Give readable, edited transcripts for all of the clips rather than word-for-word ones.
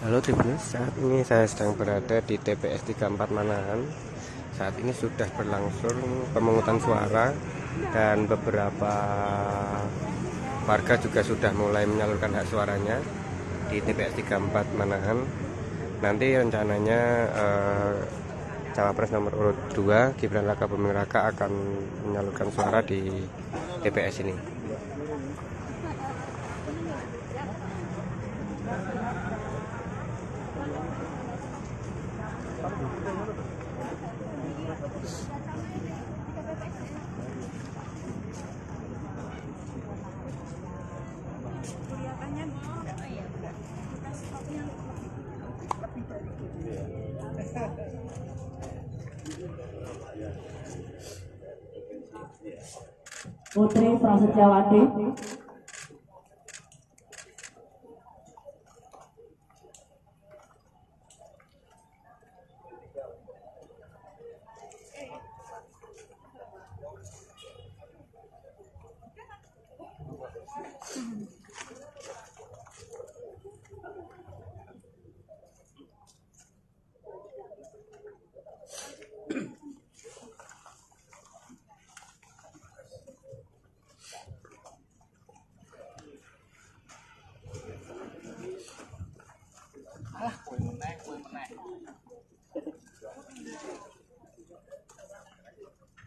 Halo Tribuners, saat ini saya sedang berada di TPS 34 Manahan. Saat ini sudah berlangsung pemungutan suara dan beberapa warga juga sudah mulai menyalurkan hak suaranya di TPS 34 Manahan. Nanti rencananya Cawapres nomor urut 2 Gibran Rakabuming Raka akan menyalurkan suara di TPS ini. Putri Prasetyawati.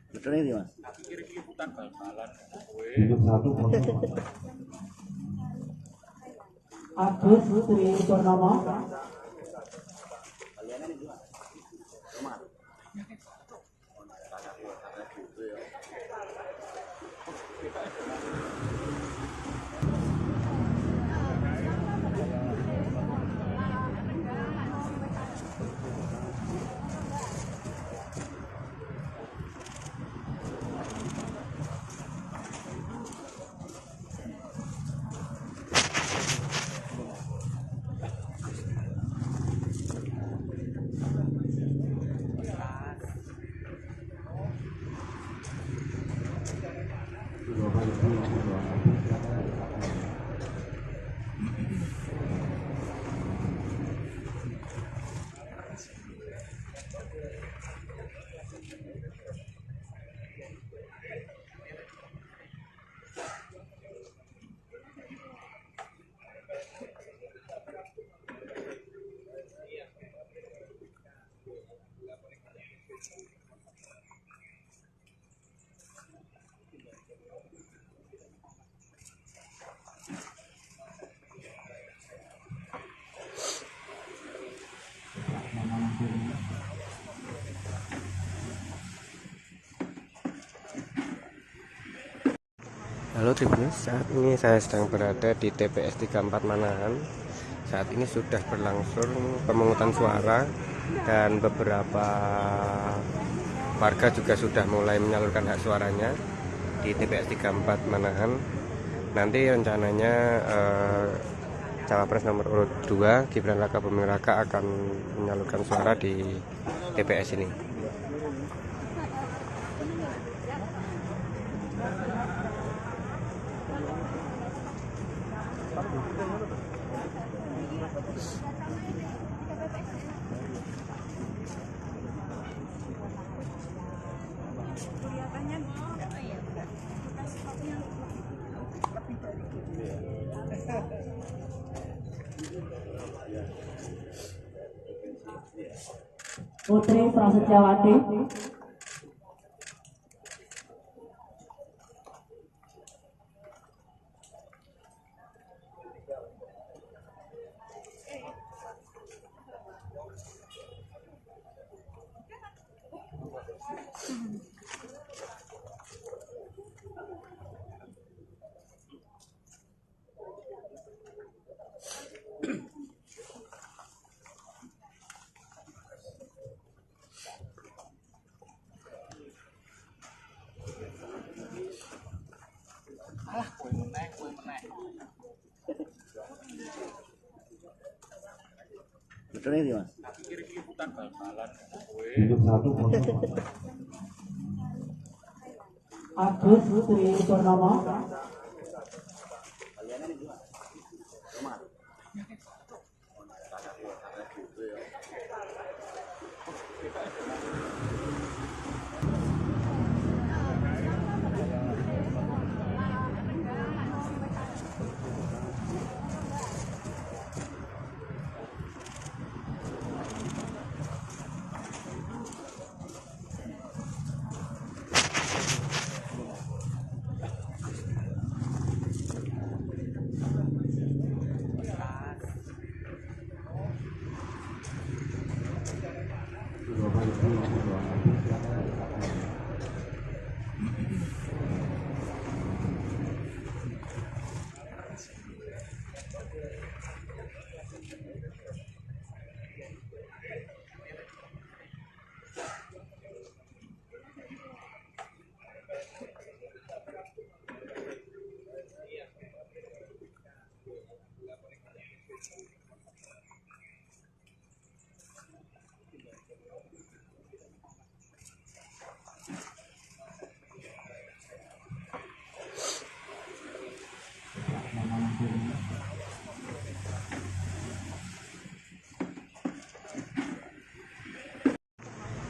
Betul ini mas. Agus Sri Purnomo. Halo Tribuners, saat ini saya sedang berada di TPS 34 Manahan. Saat ini sudah berlangsung pemungutan suara dan beberapa warga juga sudah mulai menyalurkan hak suaranya di TPS 34 Manahan. Nanti rencananya Cawapres nomor urut 2 Gibran Rakabuming Raka akan menyalurkan suara di TPS ini. Putri Prasetyawati. Betul ini mas. Agus Sri Purnomo.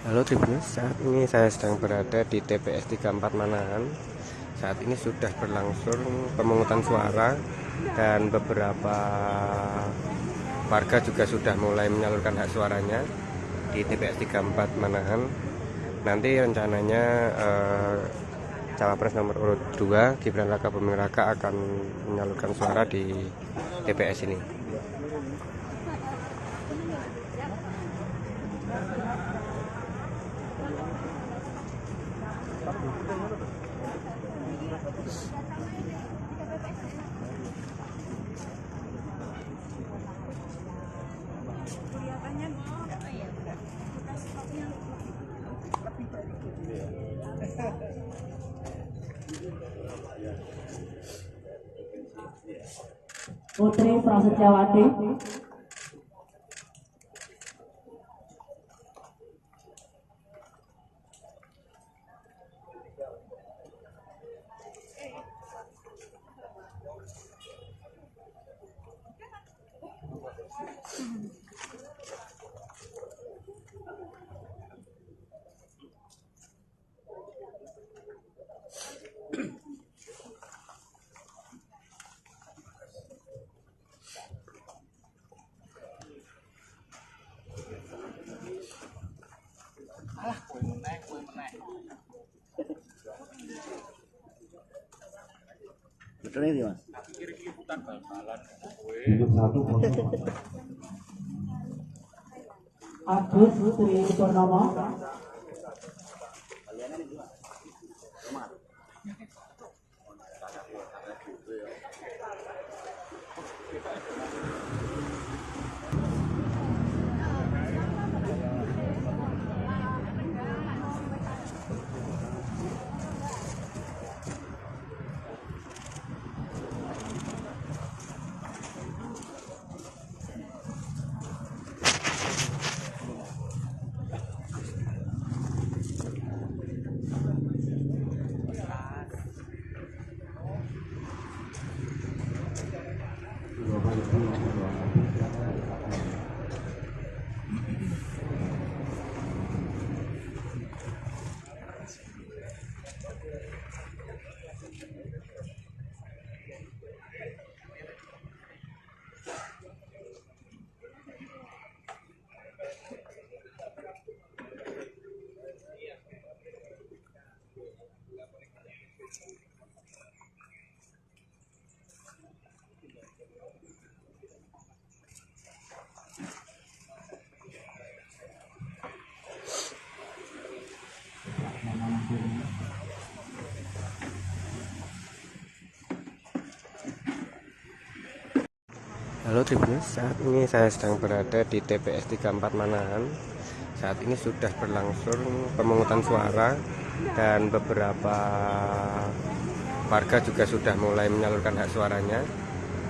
Halo Tribuners, saat ini saya sedang berada di TPS 34 Manahan. Saat ini sudah berlangsung pemungutan suara dan beberapa warga juga sudah mulai menyalurkan hak suaranya di TPS 34 Manahan. Nanti rencananya Cawapres nomor urut 2 Gibran Rakabuming Raka akan menyalurkan suara di TPS ini. Putri Prasetyawati. Betul ini Mas. Agus Tri Purnomo. Halo Tribuners, saat ini saya sedang berada di TPS 34 Manahan. Saat ini sudah berlangsung pemungutan suara dan beberapa warga juga sudah mulai menyalurkan hak suaranya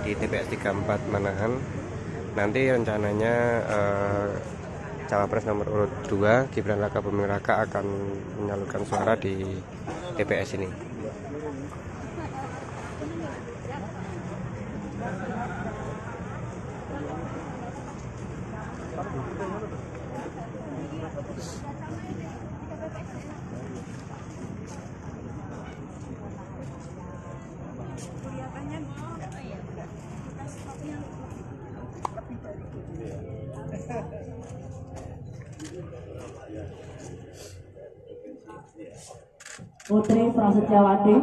di TPS 34 Manahan. Nanti rencananya Cawapres nomor urut 2 Gibran Rakabuming Raka akan menyalurkan suara di TPS ini. Putri Prasetyawati,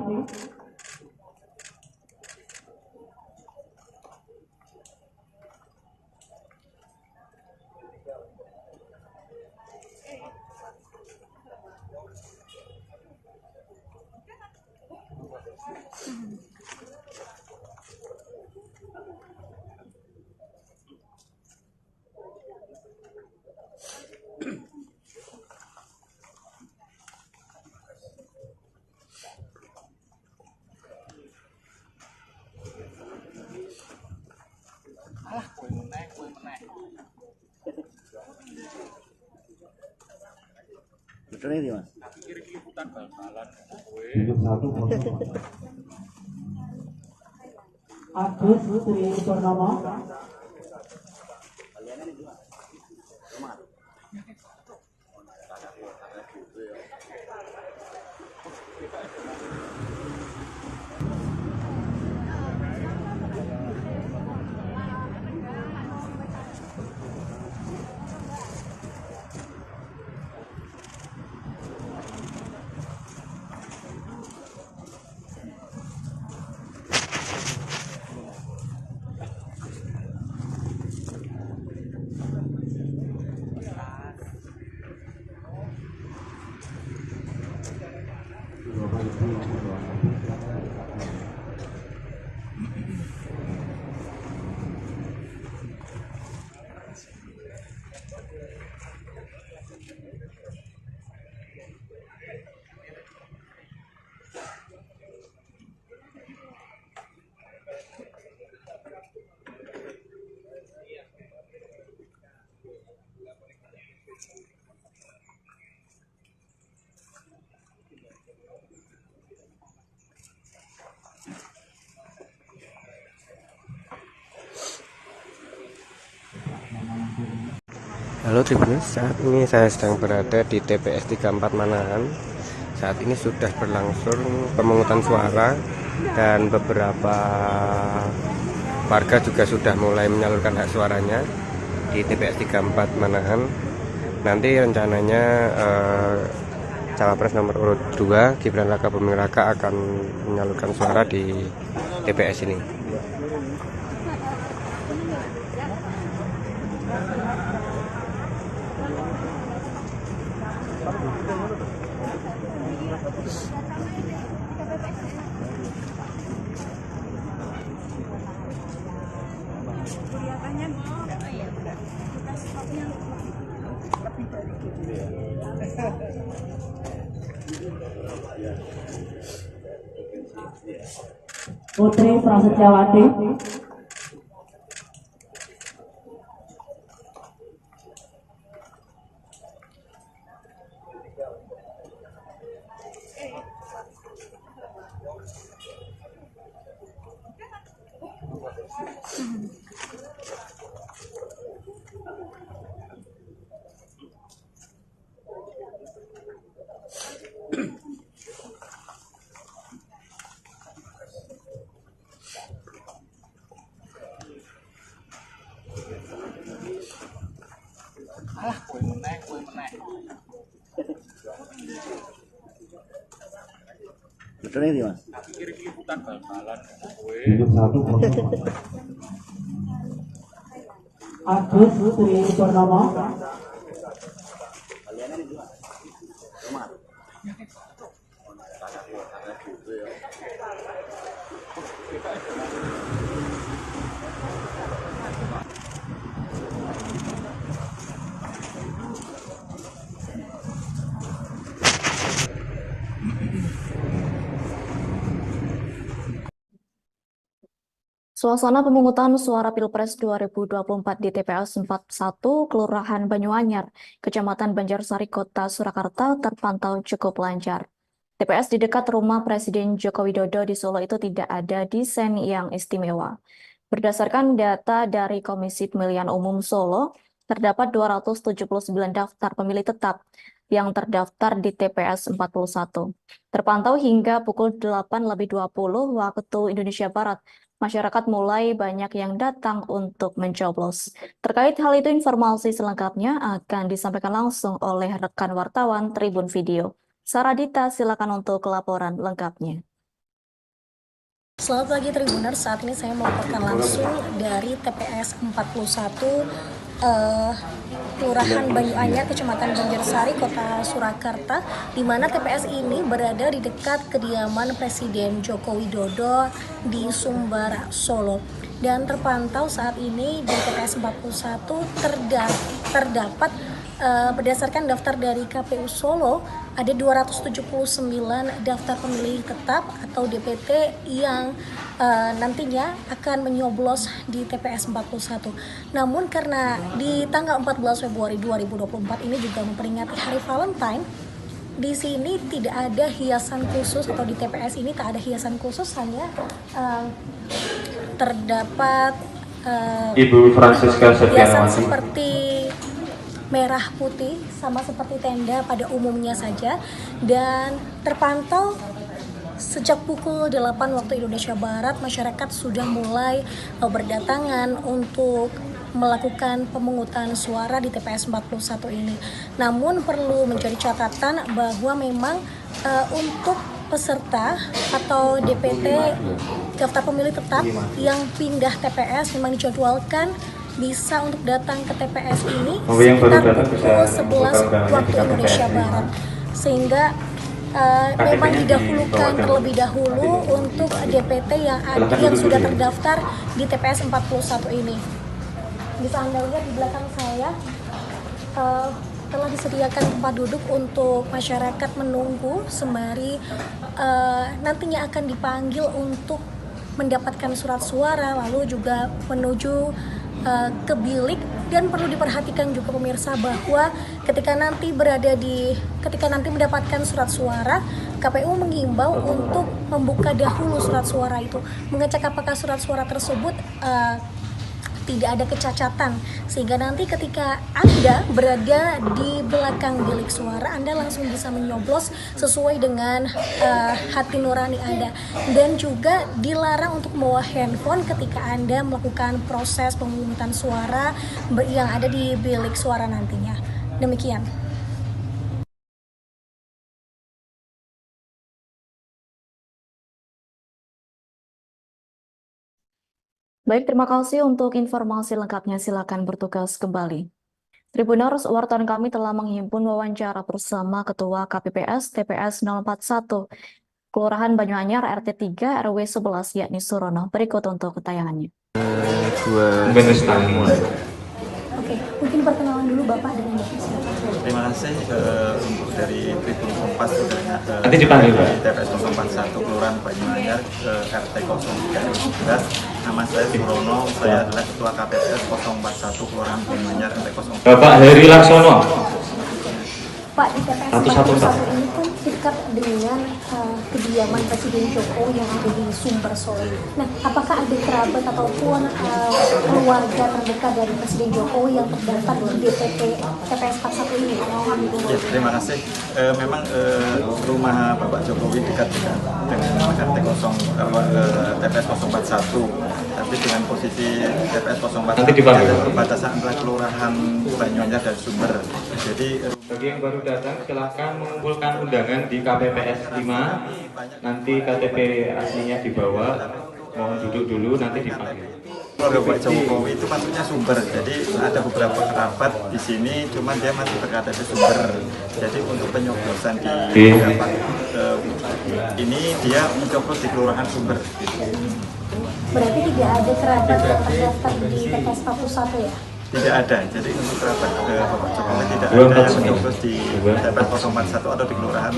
Betul ini Mas. Agus Tri Purnomo, Halo Tribuners, saat ini saya sedang berada di TPS 34 Manahan. Saat ini sudah berlangsung pemungutan suara dan beberapa warga juga sudah mulai menyalurkan hak suaranya di TPS 34 Manahan. Nanti rencananya Cawapres nomor urut 2 Gibran Raka Buming Raka akan menyalurkan suara di TPS ini. Putri Prasetyawati, Betul ini Mas. Agus Tri Purnomo, Suasana pemungutan suara Pilpres 2024 di TPS 41 Kelurahan Banyuanyar, Kecamatan Banjarsari, Kota Surakarta terpantau cukup lancar. TPS di dekat rumah Presiden Joko Widodo di Solo itu tidak ada desain yang istimewa. Berdasarkan data dari Komisi Pemilihan Umum Solo, terdapat 279 daftar pemilih tetap yang terdaftar di TPS 41. Terpantau hingga pukul 8.20 waktu Indonesia Barat, masyarakat mulai banyak yang datang untuk mencoblos. Terkait hal itu, informasi selengkapnya akan disampaikan langsung oleh rekan wartawan Tribun Video. Saradita, silakan untuk laporan lengkapnya. Selamat pagi Tribuners, saat ini saya melaporkan langsung dari TPS 41 Kelurahan Banyuanyar, Kecamatan Banjarsari, Kota Surakarta, di mana TPS ini berada di dekat kediaman Presiden Joko Widodo di Sumber, Solo. Dan terpantau saat ini di TPS 41 terdapat berdasarkan daftar dari KPU Solo, ada 279 daftar pemilih tetap atau DPT yang nantinya akan menyoblos di TPS 41. Namun karena di tanggal 14 Februari 2024 ini juga memperingati Hari Valentine, di sini tidak ada hiasan khusus, atau di TPS ini tak ada hiasan khusus, hanya terdapat Ibu Francisca hiasan Setiawati seperti merah putih sama seperti tenda pada umumnya saja. Dan terpantau sejak pukul 8 waktu Indonesia Barat, masyarakat sudah mulai berdatangan untuk melakukan pemungutan suara di TPS 41 ini. Namun perlu menjadi catatan bahwa memang untuk peserta atau DPT daftar pemilih tetap yang pindah TPS memang dijadwalkan bisa untuk datang ke TPS ini sekitar pukul 11 waktu Indonesia Barat, sehingga memang didahulukan terlebih dahulu untuk DPT yang sudah terdaftar di TPS 41 ini. Bisa Anda lihat di belakang saya telah disediakan tempat duduk untuk masyarakat menunggu sembari nantinya akan dipanggil untuk mendapatkan surat suara, lalu juga menuju ke bilik. Dan perlu diperhatikan juga pemirsa bahwa ketika nanti mendapatkan surat suara, KPU mengimbau untuk membuka dahulu surat suara itu, mengecek apakah surat suara tersebut tidak ada kecacatan, sehingga nanti ketika Anda berada di belakang bilik suara, Anda langsung bisa menyoblos sesuai dengan hati nurani Anda. Dan juga dilarang untuk membawa handphone ketika Anda melakukan proses pemungutan suara yang ada di bilik suara nantinya. Demikian. Baik, terima kasih untuk informasi lengkapnya. Silakan bertugas kembali. Tribuners, wartawan kami telah menghimpun wawancara bersama Ketua KPPS TPS 041 Kelurahan Banyuanyar RT 3 RW 11 yakni Surono. Berikut untuk tayangannya. Oke, mungkin perkenalan dulu Bapak dengan Bapak siapa? Terima kasih untuk dari Tribun Kompas Nanti dipanggil, Pak. di TPS 041 Kelurahan Banyuanyar RT 03 11. Nama saya Surono, saya adalah Ketua KPPS 041 Kelurahan Banyuanyar RT 01. Bapak Heri Laksono. Pak, di TPS 41 ini kan dekat dengan kediaman Presiden Jokowi yang ada di Sumber, Solo. Nah, apakah ada kerabat ataupun keluarga terdekat dari Presiden Jokowi yang terdaftar di DPT TPS 41 ini? Ya, terima kasih. Memang rumah Bapak Jokowi dekat dengan RT 0 TPS 041. Tapi dengan posisi TPS 041 ada perbatasan antara Kelurahan Banyuanyar dan Sumber. Jadi Bagi yang baru datang, silahkan mengumpulkan undangan di KPPS 5. Nanti KTP aslinya dibawa. Mohon duduk dulu, nanti dipanggil. keluarga Pak Jokowi itu maksudnya Sumber. Jadi ada beberapa kerabat di sini, cuman dia masih berKTP Sumber. Jadi untuk penyoblosan di ini dia mencoblos di Kelurahan Sumber. Berarti tidak ada kerabat yang terdaftar di TPS 41 ya? Tidak ada, jadi untuk kerabat Bapak Jokowi tidak ada yang mencoblos di TPS 041 atau di Kelurahan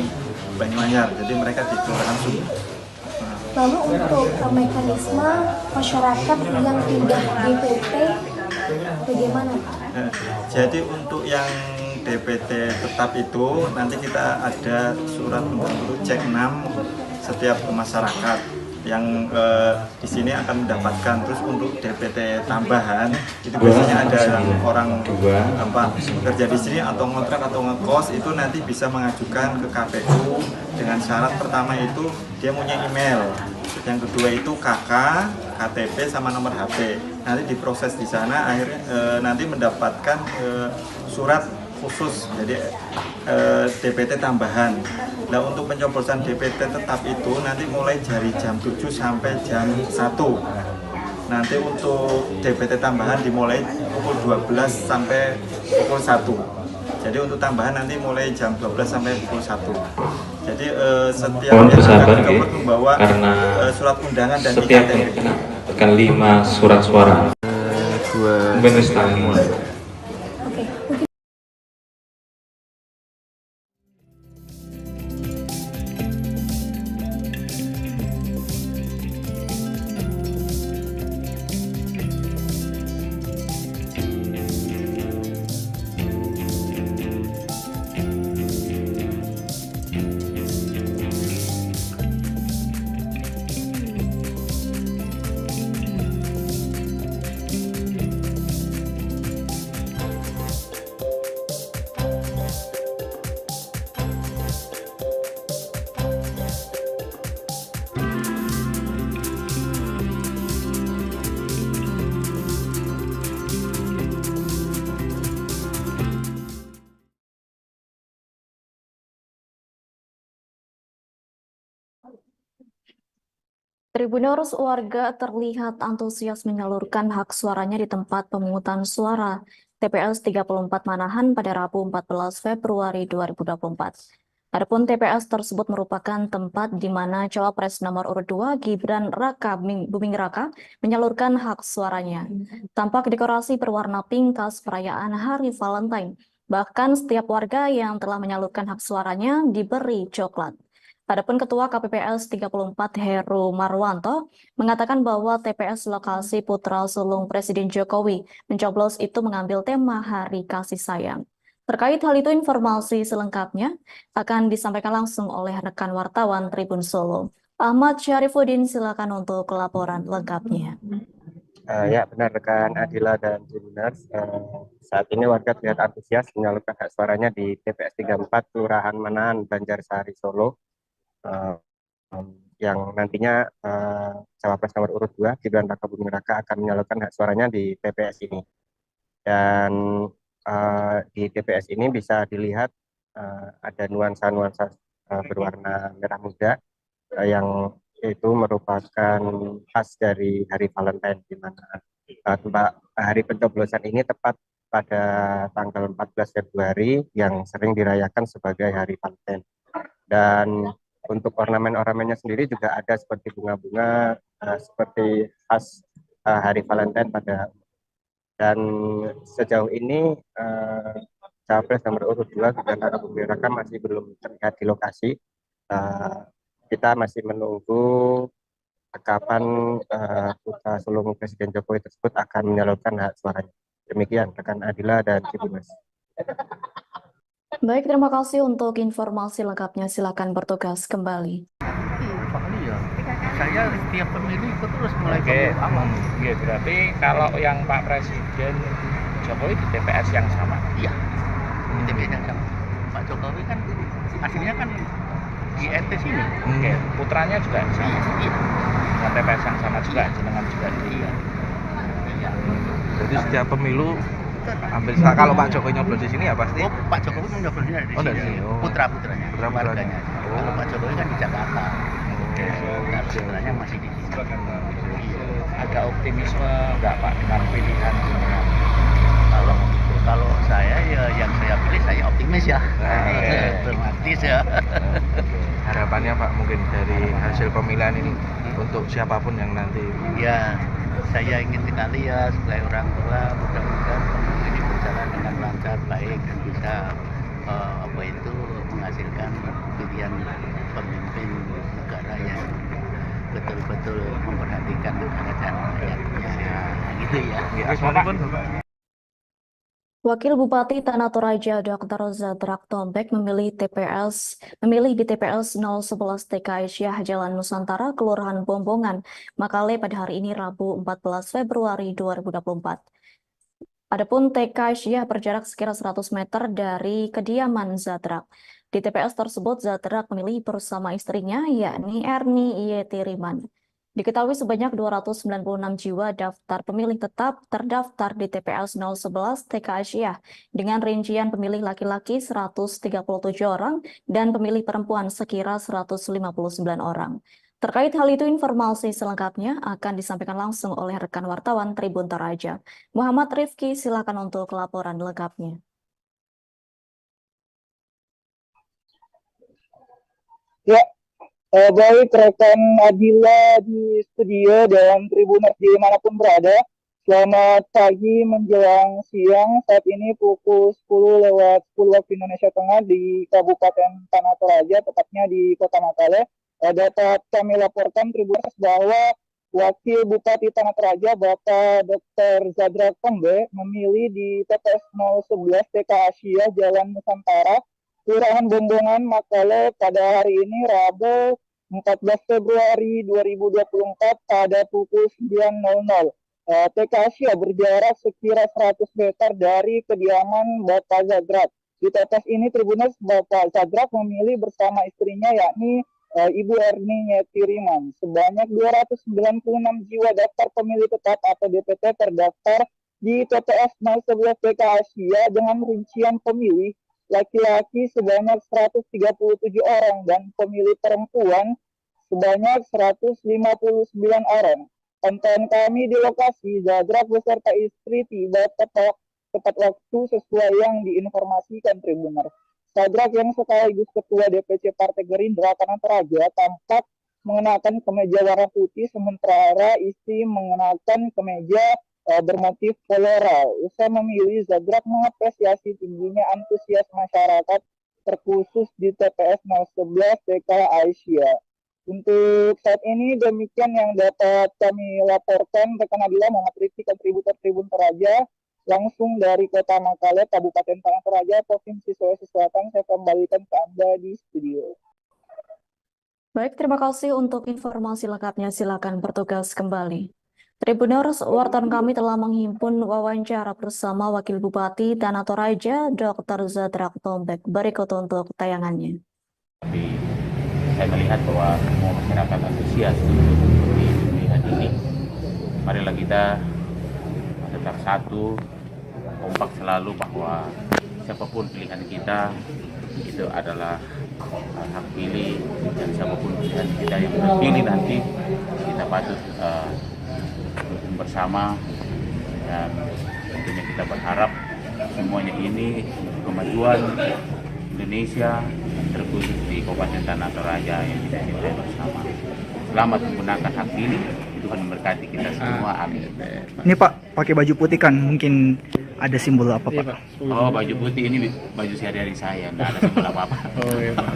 Banyuanyar. Jadi mereka di Kelurahan Sumber. Lalu untuk mekanisme masyarakat yang pindah DPT bagaimana Pak? Jadi untuk yang DPT tetap itu nanti kita ada surat untuk cek 6 setiap masyarakat yang di sini akan mendapatkan. Terus untuk DPT tambahan itu biasanya ada yang orang bekerja di sini atau ngontrak atau ngekos itu nanti bisa mengajukan ke KPU dengan syarat pertama itu dia punya email, yang kedua itu KK, KTP sama nomor HP. Nanti diproses di sana, akhirnya nanti mendapatkan surat khusus, jadi DPT tambahan. Nah, untuk pencoblosan DPT tetap itu nanti mulai dari jam 7 sampai jam 1. Nanti untuk DPT tambahan dimulai pukul 12 sampai pukul 1. Jadi untuk tambahan nanti mulai jam 12 sampai pukul 1. Jadi setiap yang akan dapat membawa surat undangan dan setiap tekan 5 surat suara. Oke. Tribuners warga terlihat antusias menyalurkan hak suaranya di tempat pemungutan suara TPS 34 Manahan pada Rabu 14 Februari 2024. Adapun TPS tersebut merupakan tempat di mana Cawapres nomor urut 2 Gibran Raka Buming Raka menyalurkan hak suaranya. Tampak dekorasi berwarna pink khas perayaan Hari Valentine. Bahkan setiap warga yang telah menyalurkan hak suaranya diberi coklat. Adapun Ketua KPPS 34 Heru Marwanto mengatakan bahwa TPS lokasi putra sulung Presiden Jokowi mencoblos itu mengambil tema Hari Kasih Sayang. Terkait hal itu, informasi selengkapnya akan disampaikan langsung oleh rekan wartawan Tribun Solo. Ahmad Syarifuddin, silakan untuk laporan lengkapnya. Ya, benar rekan Adila dan Tribuners. Saat ini warga terlihat antusias menyalurkan hak suaranya di TPS 34 Kelurahan Manahan, Banjarsari, Solo. Yang nantinya Cawapres nomor urut 2 Gibran Raka Buming Raka akan menyalurkan hak suaranya di TPS ini. Dan di TPS ini bisa dilihat ada nuansa-nuansa berwarna merah muda yang itu merupakan khas dari Hari Valentine, di mana hari pencoblosan ini tepat pada tanggal 14 Februari yang sering dirayakan sebagai Hari Valentine. Dan untuk ornamen-ornamennya sendiri juga ada seperti bunga-bunga seperti khas Hari Valentine dan sejauh ini Cawapres nomor urut 2 Gibran Raka Buming Raka masih belum terlihat di lokasi. Kita masih menunggu kapan putra sulung Presiden Jokowi tersebut akan menyalurkan hak suaranya. Demikian rekan Adila dan Tribuners. Baik, terima kasih untuk informasi lengkapnya. Silakan bertugas kembali. Saya setiap pemilu ikut terus mulai aman. Ya, berarti kalau yang Pak Presiden Jokowi di TPS yang sama? Iya, di TPS yang sama. Pak Jokowi kan aslinya kan di RT sini. Oke, putranya juga sama. Iya. Dengan TPS yang sama juga, jenengan juga di. Iya. Jadi setiap pemilu hampir kalau Pak Jokowi nyoblos di sini ya pasti. Oh, Pak Jokowi nyoblos di sini. Dari sini. Oh. Putra-putranya. Putra-putranya. Kalau Pak Jokowi kan di Jakarta. Oke. Nah, sebenarnya masih di sini. Ada optimisme nggak Pak dengan pilihan jenengan? Kalau saya ya yang saya pilih saya optimis ya. Otomatis ya. Harapannya Pak mungkin dari hasil pemilihan ini untuk siapapun yang nanti. Ya, saya ingin sekali ya sebagai orang tua mudah-mudahan ini berjalan dengan lancar, baik dan bisa menghasilkan pilihan pemimpin negara yang betul-betul memperhatikan negara dan rakyatnya, gitu ya. Wakil Bupati Tanah Toraja Dr. Zadrak Tombek memilih di TPS 011 TK Aisyah Jalan Nusantara, Kelurahan Bombongan, Makale pada hari ini Rabu 14 Februari 2024. Adapun TK Aisyah berjarak sekira 100 meter dari kediaman Zadrak. Di TPS tersebut Zadrak memilih bersama istrinya yakni Erni Yeti Riman. Diketahui sebanyak 296 jiwa daftar pemilih tetap terdaftar di TPS 011 TK Aisyah dengan rincian pemilih laki-laki 137 orang dan pemilih perempuan sekira 159 orang. Terkait hal itu, informasi selengkapnya akan disampaikan langsung oleh rekan wartawan Tribun Toraja. Muhammad Rifki, silakan untuk laporan lengkapnya. Ya, baik rekan Adila di studio dan Tribuners dimanapun berada. Selamat pagi menjelang siang. Saat ini pukul 10:10 waktu Indonesia Tengah di Kabupaten Tanah Toraja, tepatnya di Kota Makale. Dapat kami laporkan Tribuners bahwa Wakil Bupati Tanah Toraja Bapak Dr. Zadrak Tombek memilih di TPS 011 TK Aisyah Jalan Nusantara, Kelurahan Bombongan, Makale pada hari ini Rabu 14 Februari 2024 pada pukul 9.00. TK Aisyah berjarak sekira 100 meter dari kediaman Bapak Zadrak. Di TPS ini Tribuners Bapak Zadrak memilih bersama istrinya yakni Ibu Erni Yeti Riman. Sebanyak 296 jiwa daftar pemilih tetap atau DPT terdaftar di TPS 011 TK Aisyah dengan rincian pemilih laki-laki sebanyak 137 orang dan pemilih perempuan sebanyak 159 orang. Pantauan kami di lokasi, Zadrak beserta istri tiba tepat waktu sesuai yang diinformasikan Tribuners. Zadrak yang sekaligus Ketua DPC Partai Gerindra Tanah Toraja tampak mengenakan kemeja warna putih, sementara istri mengenakan kemeja bermotif floral. Usai memilih, Zadrak mengapresiasi tingginya antusias masyarakat terkhusus di TPS 011 TK Aisyah. Untuk saat ini demikian yang dapat kami laporkan rekan Adila Muhammad Rifki, kontributor Tribun Toraja langsung dari Kota Makale, Kabupaten Tanah Toraja, Provinsi Sulawesi Selatan. Saya kembalikan ke Anda di studio. Baik, terima kasih untuk informasi lengkapnya. Silakan bertugas kembali. Tribuners, wartawan kami telah menghimpun wawancara bersama Wakil Bupati Tanah Toraja, Dr. Zadrak Tombek. Berikut untuk tayangannya. Saya melihat bahwa semua masyarakat antusias untuk pilihan ini. Marilah kita tetap satu, kompak selalu bahwa siapapun pilihan kita itu adalah hak pilih, dan siapapun pilihan kita yang terpilih nanti kita patut dukung bersama, dan tentunya kita berharap semuanya ini kemajuan Indonesia terkhusus di Kabupaten Tanah Toraja yang kita cintai bersama. Selamat menggunakan hak pilih. Tuhan memberkati kita semua, amin. Ini Pak, pakai baju putih kan, mungkin ada simbol apa Pak? Oh, baju putih ini baju sehari-hari saya, nggak ada simbol apa-apa. Oh iya Pak.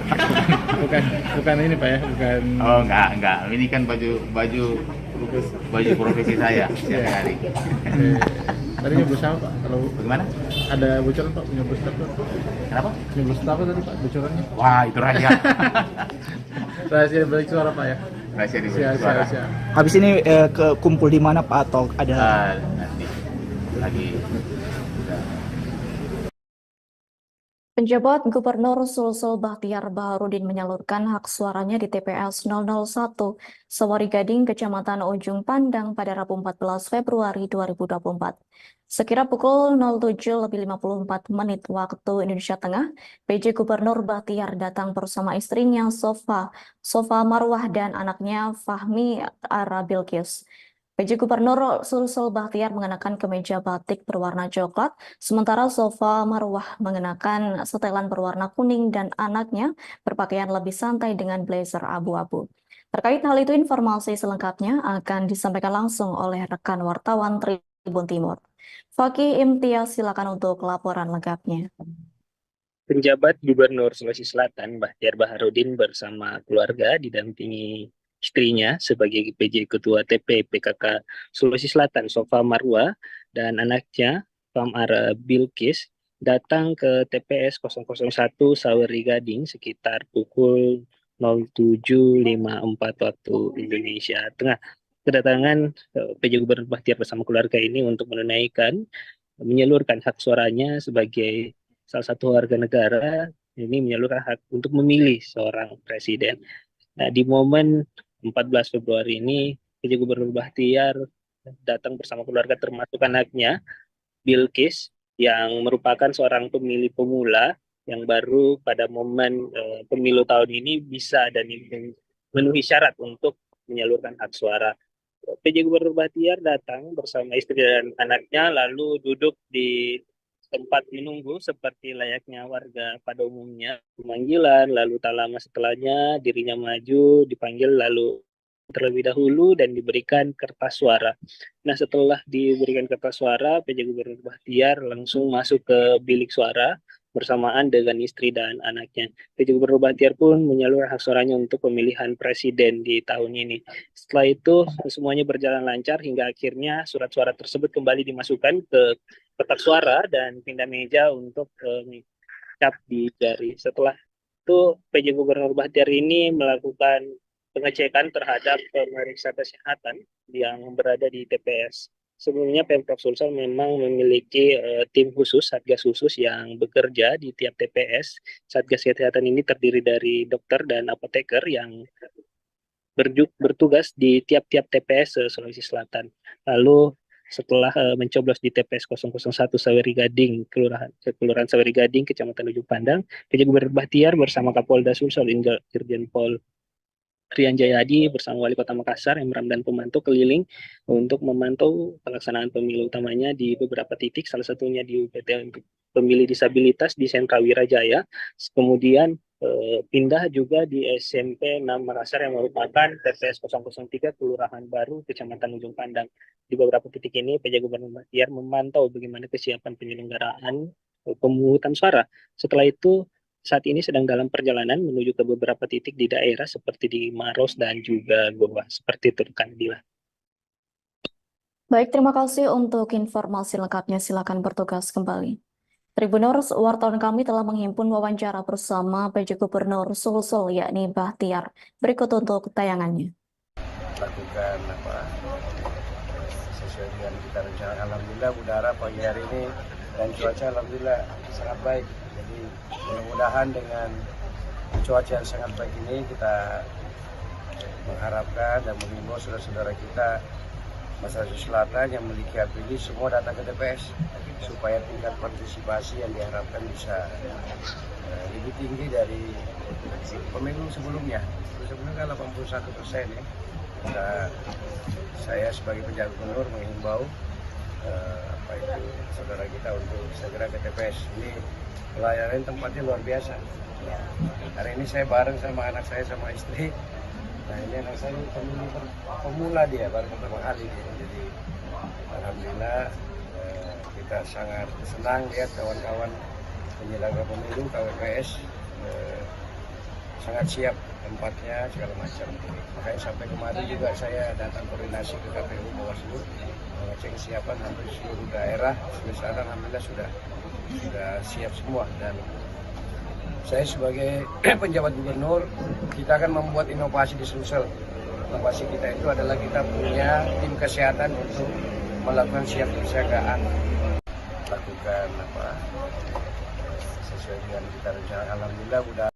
bukan ini Pak ya, bukan. Oh enggak, ini kan baju profesi saya sehari-hari. Tadi nyebut apa Pak? Kalau bagaimana? Ada bocoran Pak, nyebut apa? Kenapa? Nyebut apa tadi Pak, bocorannya? Wah, itu rahasia. Rahasia balik suara Pak ya? Rahasia di balik suara. Habis ini kumpul di mana Pak, atau ada? Nanti lagi. Penjabat Gubernur Sulsel Bahtiar Baharudin menyalurkan hak suaranya di TPS 001 Sawari Gading, Kecamatan Ujung Pandang pada Rabu 14 Februari 2024. Sekira pukul 07.54 waktu Indonesia Tengah, PJ Gubernur Bahtiar datang bersama istrinya Sofa Marwah dan anaknya Fahmi Arabilkis. PJ Gubernur Sulsel Bahtiar mengenakan kemeja batik berwarna coklat, sementara Sofa Marwah mengenakan setelan berwarna kuning dan anaknya berpakaian lebih santai dengan blazer abu-abu. Terkait hal itu, informasi selengkapnya akan disampaikan langsung oleh rekan wartawan Tribun Timur. Fakih Imtiaz, silakan untuk laporan lengkapnya. Penjabat Gubernur Sulawesi Selatan Bahtiar Baharudin bersama keluarga didampingi istrinya sebagai PJ Ketua TP PKK Sulawesi Selatan Sofa Marwa dan anaknya Pamara Bilkis datang ke TPS 001 Saweri Gading sekitar pukul 07.54 waktu Indonesia Tengah. Kedatangan PJ Gubernur Bahtiar bersama keluarga ini untuk menyalurkan hak suaranya sebagai salah satu warga negara, ini menyalurkan hak untuk memilih seorang presiden. Nah, di momen 14 Februari ini, PJ Gubernur Bahtiar datang bersama keluarga termasuk anaknya, Bilkis, yang merupakan seorang pemilih pemula yang baru pada momen pemilu tahun ini bisa dan memenuhi syarat untuk menyalurkan hak suara. PJ Gubernur Bahtiar datang bersama istri dan anaknya lalu duduk di tempat menunggu seperti layaknya warga pada umumnya. Pemanggilan, lalu tak lama setelahnya dirinya maju, dipanggil lalu terlebih dahulu dan diberikan kertas suara. Nah, setelah diberikan kertas suara, PJ Gubernur Bahtiar langsung masuk ke bilik suara bersamaan dengan istri dan anaknya. PJ Gubernur Bahtiar pun menyalurkan hak suaranya untuk pemilihan presiden di tahun ini. Setelah itu semuanya berjalan lancar hingga akhirnya surat suara tersebut kembali dimasukkan ke kotak suara dan pindah meja untuk cap di jari. Setelah itu PJ Gubernur Bahtiar ini melakukan pengecekan terhadap pemeriksa kesehatan yang berada di TPS. Sebelumnya Pemprov Sulsel memang memiliki tim khusus, satgas khusus yang bekerja di tiap TPS. Satgas kesehatan ini terdiri dari dokter dan apoteker yang bertugas di tiap-tiap TPS Sulawesi Selatan. Lalu setelah mencoblos di TPS 001 Saweri Gading, Kelurahan Saweri Gading, Kecamatan Ujung Pandang, PJ Gubernur Bahtiar bersama Kapolda Sulsel Irjen Pol Rian Jayadi bersama Wali Kota Makassar, Emram dan pemantau keliling untuk memantau pelaksanaan pemilu utamanya di beberapa titik, salah satunya di UPT untuk pemilih disabilitas di Sentra Wirajaya, kemudian pindah juga di SMP 6 Makassar yang merupakan TPS 003 Kelurahan Baru, Kecamatan Ujung Pandang. Di beberapa titik ini, PJ Gubernur Bahtiar memantau bagaimana kesiapan penyelenggaraan pemungutan suara. Setelah itu, saat ini sedang dalam perjalanan menuju ke beberapa titik di daerah seperti di Maros dan juga Goa. Seperti itu, rekan Dila. Baik, terima kasih untuk informasi lengkapnya. Silakan bertugas kembali. Tribuners, wartawan kami telah menghimpun wawancara bersama PJ Gubernur Sulsel, yakni Bahtiar. Berikut untuk tayangannya. Lakukan sesuai dengan kita rencanakan. Alhamdulillah udara pagi hari ini dan cuaca alhamdulillah sangat baik. Jadi mudah-mudahan dengan cuaca yang sangat baik ini kita mengharapkan dan mengimbau saudara-saudara kita masyarakat Selatan yang memiliki hak pilih semua datang ke TPS supaya tingkat partisipasi yang diharapkan bisa lebih tinggi dari pemilu sebelumnya. Sebelumnya kan 81% ya. Saya sebagai penjaga gubernur menghimbau saudara kita untuk segera ke TPS. Ini pelayanan tempatnya luar biasa. Hari ini saya bareng sama anak saya sama istri. Nah, ini anak saya pemula dia baru pertama kali. Jadi alhamdulillah kita sangat senang lihat kawan-kawan penyelenggara pemilu KPPS sangat siap tempatnya segala macam. Makanya sampai kemarin juga saya datang koordinasi ke KPU Bawaslu mengecek kesiapan hampir seluruh daerah. Sekarang alhamdulillah sudah siap semua dan saya sebagai penjabat gubernur kita akan membuat inovasi di Sulsel. Inovasi kita itu adalah kita punya tim kesehatan untuk melakukan siap kesiagaan, lakukan sesuai dengan kita rencanakan. Alhamdulillah udah.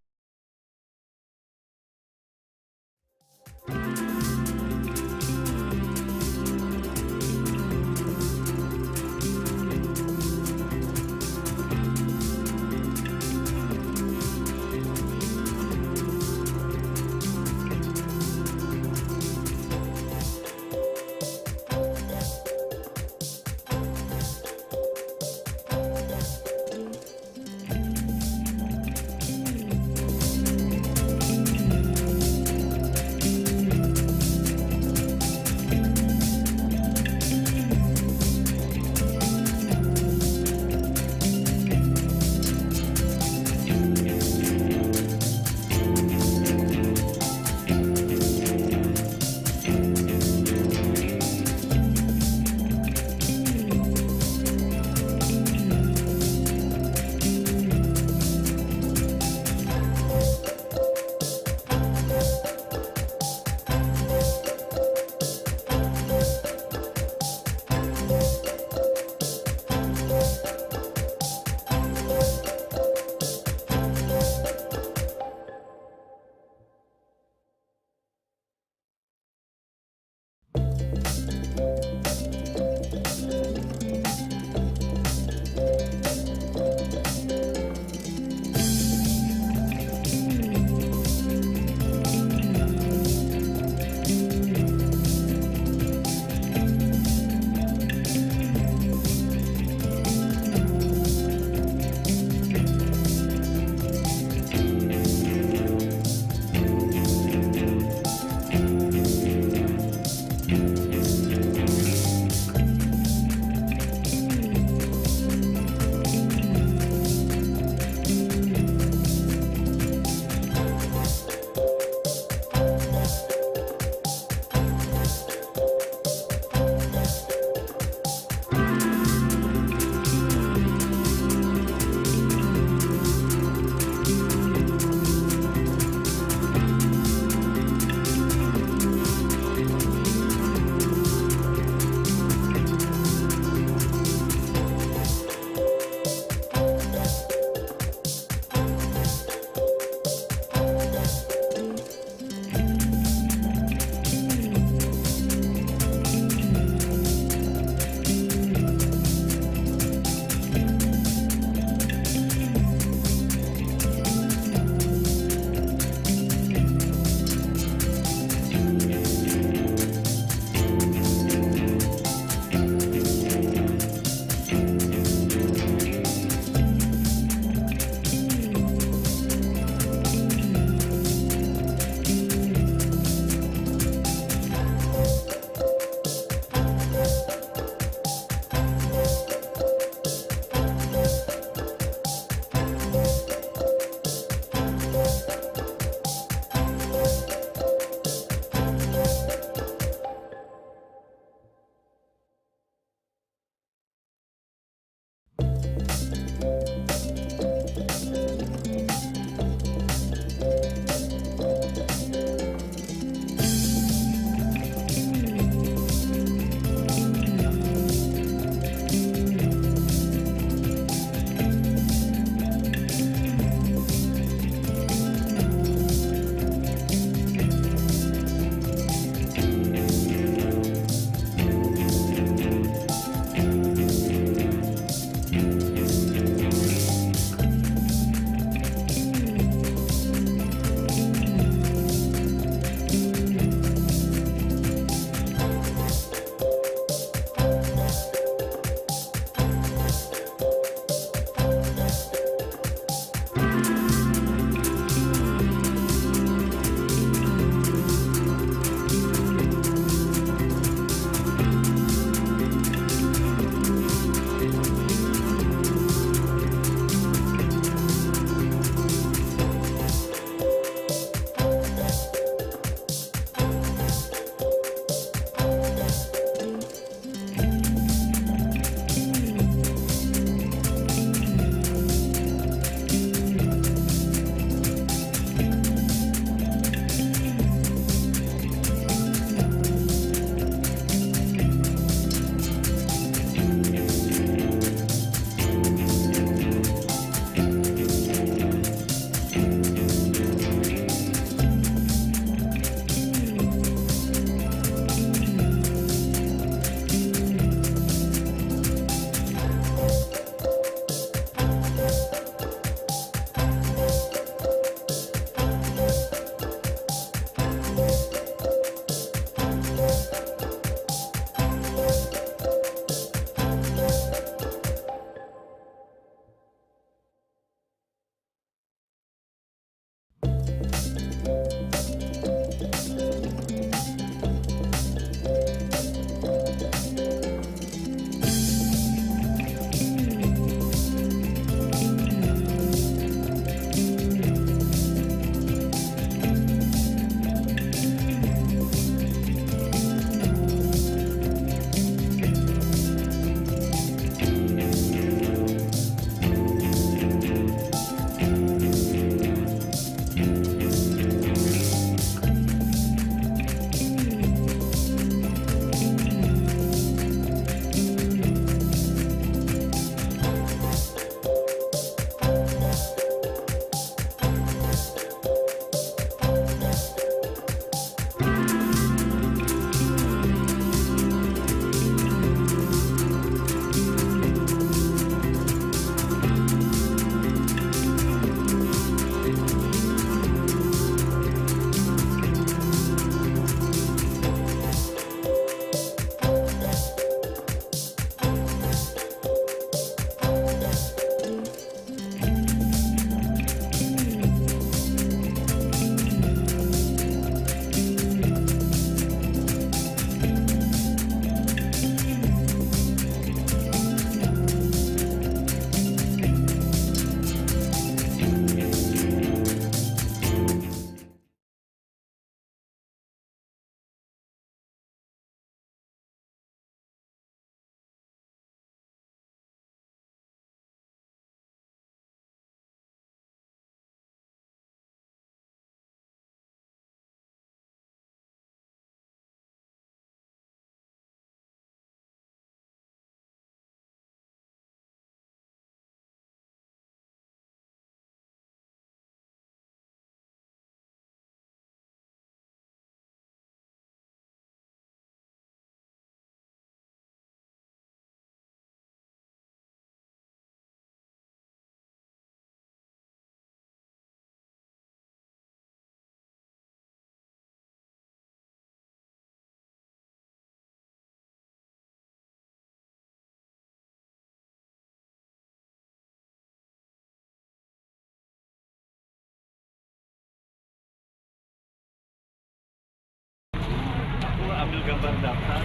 gambar daftar.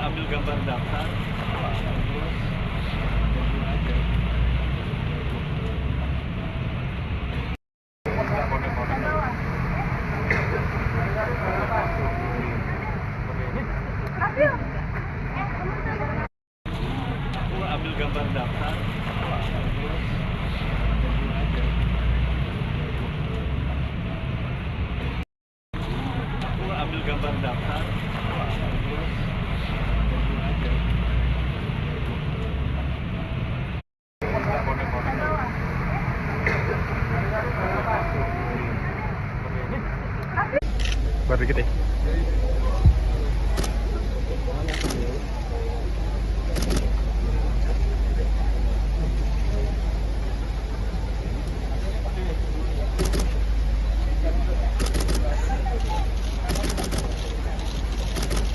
Ambil gambar daftar. Ambil gambar daftar. Ambil gambar daftar. Buat dikit ya.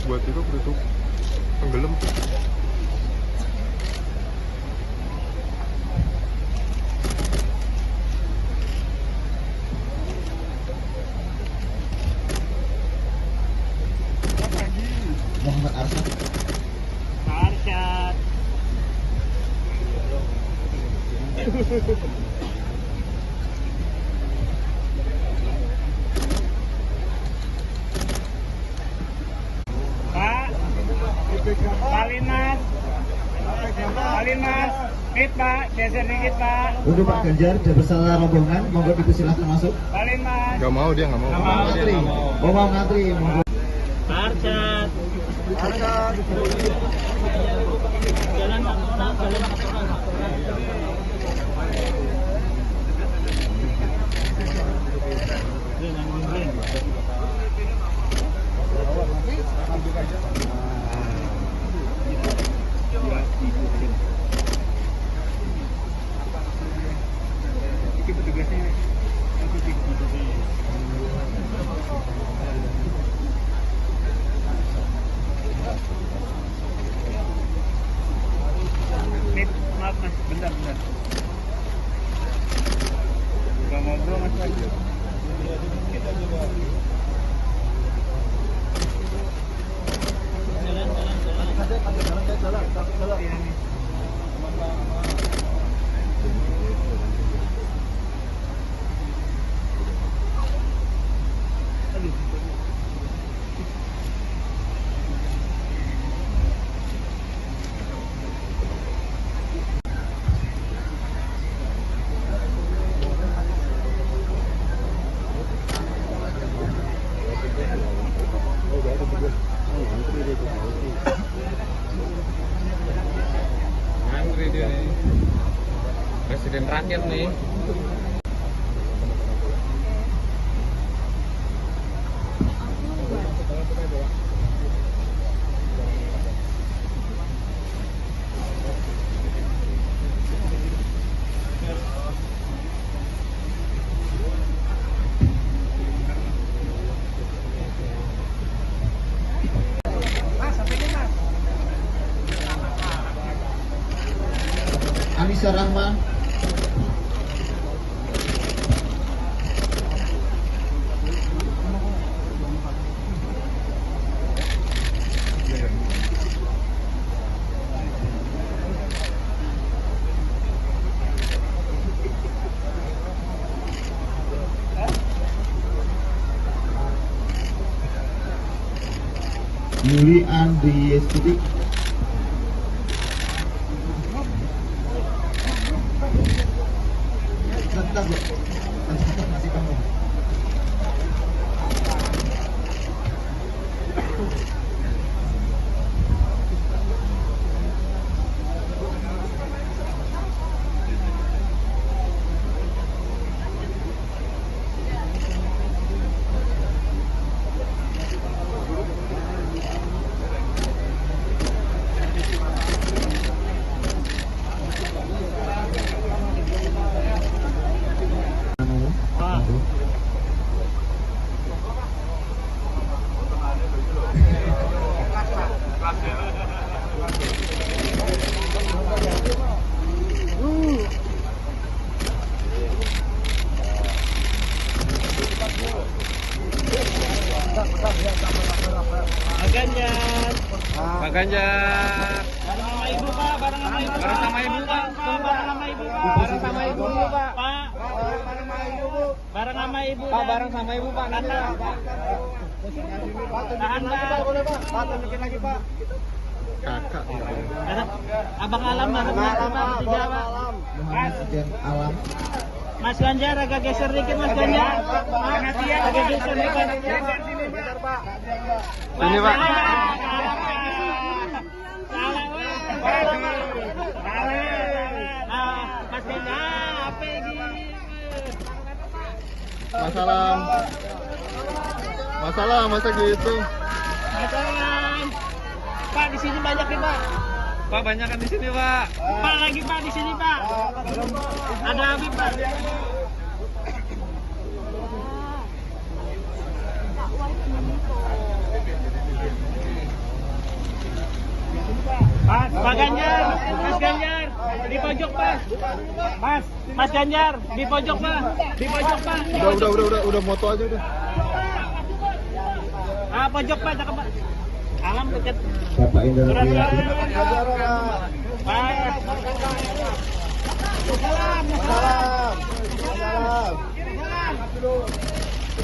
Buat itu tutup tenggelam. Muhammad Arsyad. Arsyad. Pak, salin mas, salin mas, mit pak, geser dikit pak. Untuk Pak Ganjar sudah bersama rombongan, monggo dipersilahkan masuk. Salin mas. Gak mau dia, gak mau. Ngantri. Oh mau ngantri, monggo. Arsyad. Arsyad. Jalan pak, jalan. Maaf mas, bentar. Bukan ngobrol mas lagi. Ngantri dia nih. Presiden rakyat nih. Anissa Rahman. Yuli Andi Estetik. Tetap masih kamu. Pak Ganjar. Bareng sama Ibu, Pak. Bareng sama Ibu. Bareng sama Ibu, Pak. Bareng sama Ibu, Pak. Bareng sama Ibu, Pak. Bareng sama Ibu. Bareng sama Ibu. Pak, bareng sama Ibu, Pak. Tahan, Pak. Boleh, Pak. Pak, tunjukin lagi, Pak. Kakak. Abang Alam, Abang Alam. Tiga, Pak. Alam. Mas Ganjar agak geser dikit, Mas Ganjar. Agak geser dikit. Ini, Pak. Mas Ganjar, apa ini? Masalah. Masalah masa gitu. Masalah. Pak, di sini banyak nih, Pak. Pak, banyak kan di sini, Pak. Pak, lagi, Pak, di sini, Pak. Ada Habib, Pak. Pak Ganjar, Mas Ganjar, di pojok, Pak. Mas Ganjar, di pojok, Pak. Di pojok, Pak. Udah moto aja udah. Ah, pojok, Pak, cakep, Pak. Alam dekat. Bapak Indra Riyadi.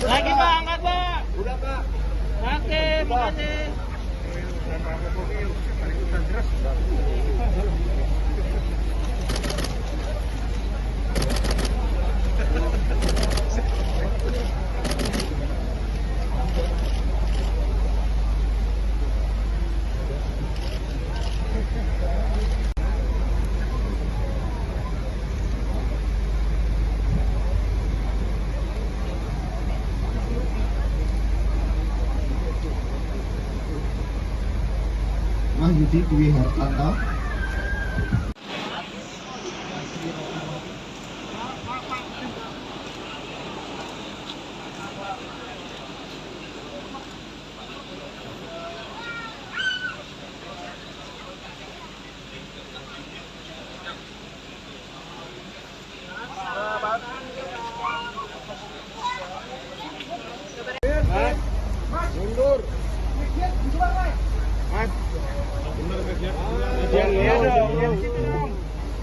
Lagi, Pak, angkat, Pak. Udah, Pak. Oke, makasih. Mahyudi Dwi Hartanto. Mundur.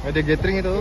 Ada gathering itu.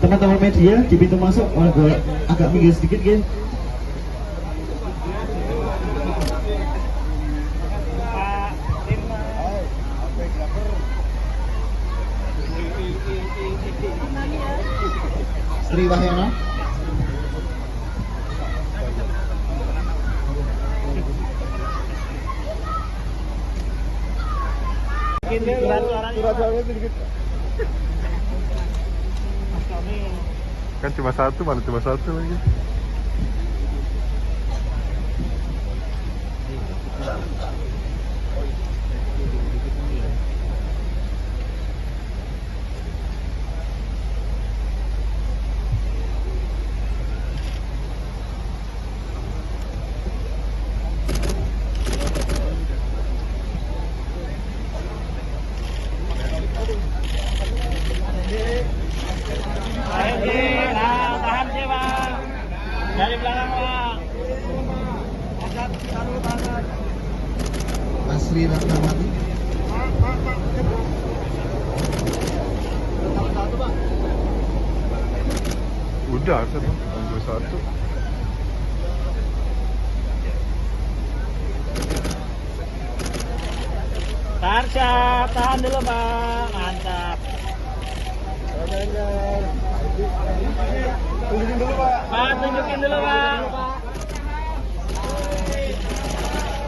Teman-teman media di pintu masuk agak minggir sedikit, guys. Tri Wahyana. Kan cuma satu, malah cuma satu lagi. Tahan sih Pak. Dari belakang Pak. Asri Ratnawati. Udah kan, 21. Tarsha, tahan dulu Pak. Mantap. Tunjukin dulu Pak. Pak, tunjukin dulu Pak.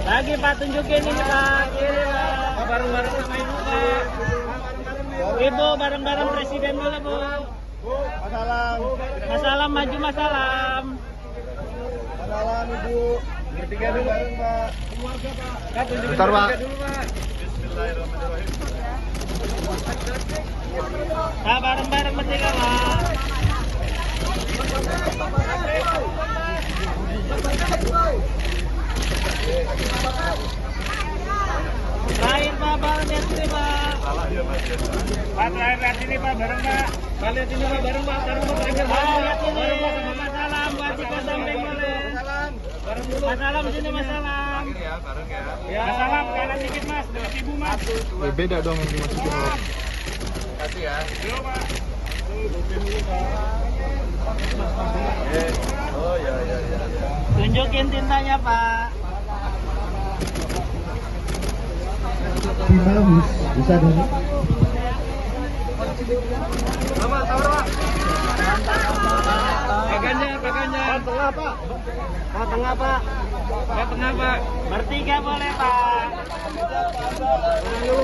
Lagi Pak, tunjukin ini Pak. Kiri Pak. Bareng-bareng sama Ibu Pak. Ibu bareng-bareng Presiden dulu Bu. Masalam. Masalam, maju masalam. Masalam Ibu. Bertiga dulu bareng Pak. Pak, tunjukin Bentar, Pak. dulu Pak. Pak, bareng-bareng bertiga Pak. Terakhir Pak, bareng lihat sini Pak. Pak, terakhir lihat sini Pak, bareng Pak. Pak, lihat sini Pak, bareng Pak. Bareng Pak, terakhir Pak. Lihat sini, masalam, Pak Ciko samping boleh. Masalam sini, masalam. Ya, masalam, kanan dikit Mas, dekat Ibu Mas. Beda dong yang dimasukin Pak. Kasih ya. Dulu Pak. Oh ya. Tunjukin tintanya Pak. Bagus, bisa dong. Sama, sabar Pak. Pak Ganjar. Tengah Pak. Tengah Pak. Tengah Pak. Bertiga boleh Pak.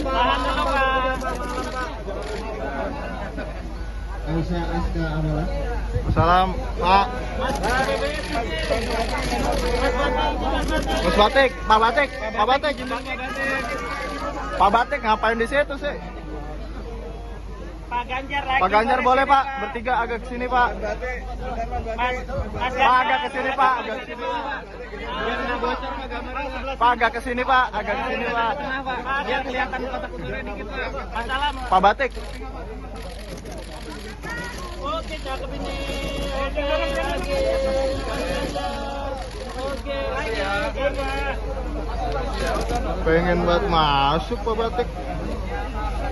Tahan dulu Pak. Aisyah Aska Amala. Salam Pak. Mas Batik, Pak Batik. Pak Batik ngapain di situ sih? Pak Ganjar lagi. Pak Ganjar boleh Pak, bertiga agak ke sini Pak. Pak agak ke sini Pak, agak ke sini. Biar nggak bocor Pak gambarnya. Pak agak ke sini Pak, agak ke sini Pak. Tengah Pak. Biar kelihatan kotak kuturnya dikit Pak. Masalam. Pak Batik. Oke, cakep ini. Oke, lagi. Oke, lagi Pak. Pengen buat masuk Pak Batik.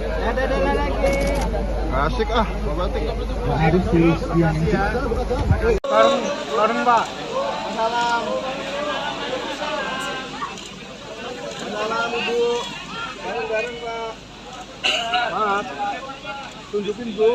Ada lagi. Asik ah, Pak Batik. Harus yang Bareng Pak. Salam. Salam Ibu. Bareng Pak. Pak. Tunjukin Bu.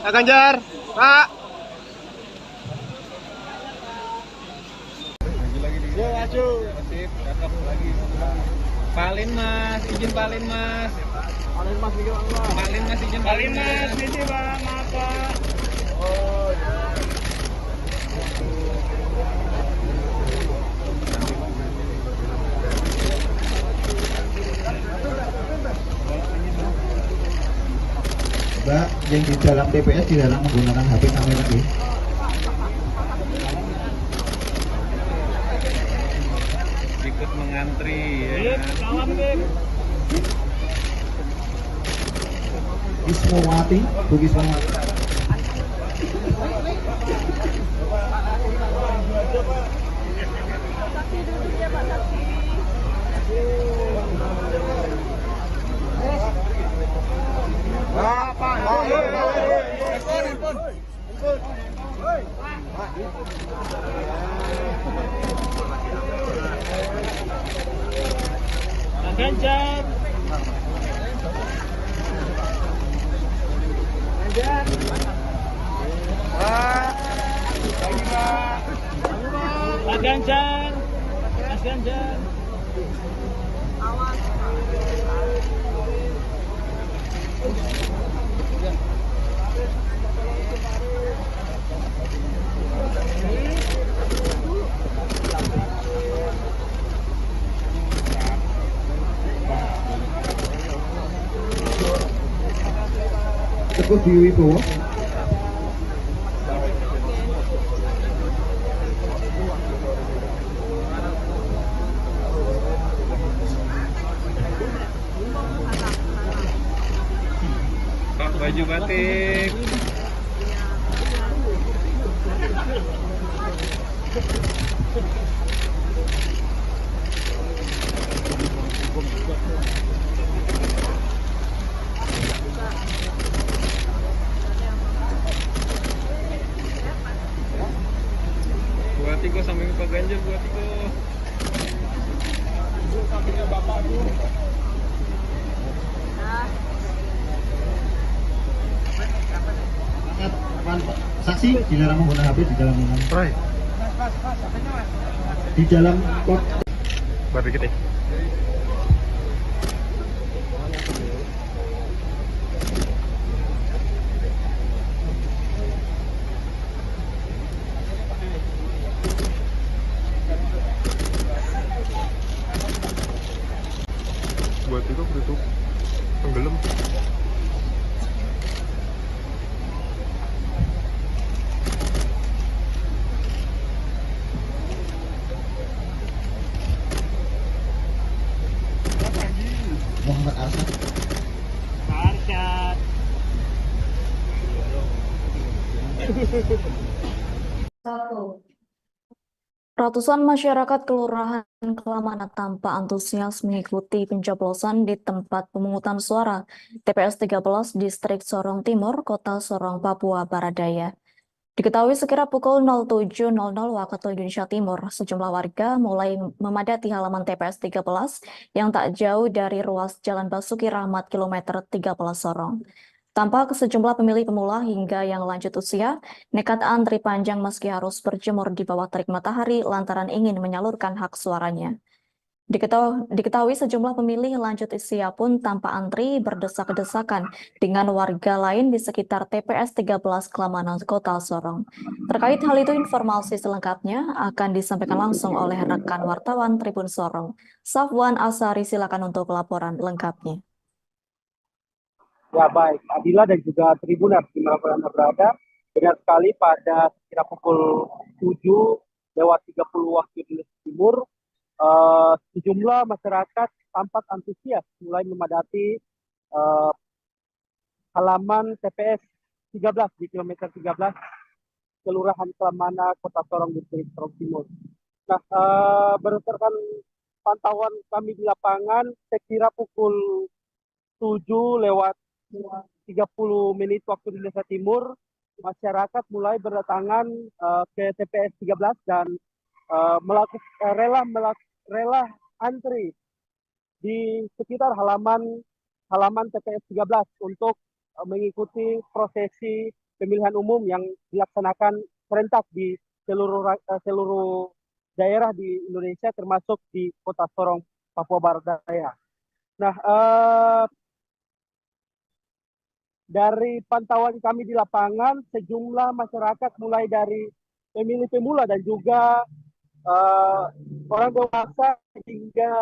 Pak Ganjar, Pak. Yo, maju. Sip, cakep lagi. Palin Mas, izin palin Mas. Palin Mas, Izin palin Mas, ini Bang, apa? Oh ya. Mbak, yang di dalam TPS dilarang menggunakan HP kamera ya. Ikut mengantri ya. Salam, Bim. Gismowati, Bu Gismowati. Ganjar. Pak Ganjar. Mas Ganjar. Teguh Dwi Wibowo. Pak baju batik. Buat Tiko samping Pak Ganjar, buat Tiko. Sampingnya Bapak tuh. Saksi di dalam menggunakan HP di dalam di dalam kot. Buat dikit ya. Buat itu tenggelam. Muhammad Arsyad. Arsyad. Ratusan masyarakat Kelurahan Kelamana tampak antusias mengikuti pencoblosan di tempat pemungutan suara TPS 13 Distrik Sorong Timur, Kota Sorong, Papua Barat Daya. Diketahui sekira pukul 07.00 waktu Indonesia Timur, sejumlah warga mulai memadati halaman TPS 13 yang tak jauh dari ruas Jalan Basuki Rahmat kilometer 13 Sorong. Tampak sejumlah pemilih pemula hingga yang lanjut usia nekat antri panjang meski harus berjemur di bawah terik matahari lantaran ingin menyalurkan hak suaranya. Diketahui sejumlah pemilih lanjut usia pun tanpa antri berdesak-desakan dengan warga lain di sekitar TPS 13 Kelamana, Kota Sorong. Terkait hal itu, informasi selengkapnya akan disampaikan langsung oleh rekan wartawan Tribun Sorong. Safwan Asari, silakan untuk laporan lengkapnya. Ya baik, Adila dan juga Tribuners dimanapun Anda berada, benar sekali pada sekira pukul 7:30 waktu Indonesia Timur, sejumlah masyarakat tampak antusias mulai memadati halaman TPS 13 di kilometer 13 Kelurahan Kelamana, Kota Sorong, Distrik Sorong Timur. Nah, berdasarkan pantauan kami di lapangan, sekira pukul 7:30 waktu Indonesia Timur, masyarakat mulai berdatangan ke TPS 13 dan rela antri di sekitar halaman TPS 13 untuk mengikuti prosesi pemilihan umum yang dilaksanakan serentak di seluruh daerah di Indonesia, termasuk di Kota Sorong, Papua Barat Daya. Nah, dari pantauan kami di lapangan, sejumlah masyarakat mulai dari pemilih pemula dan juga orang dewasa hingga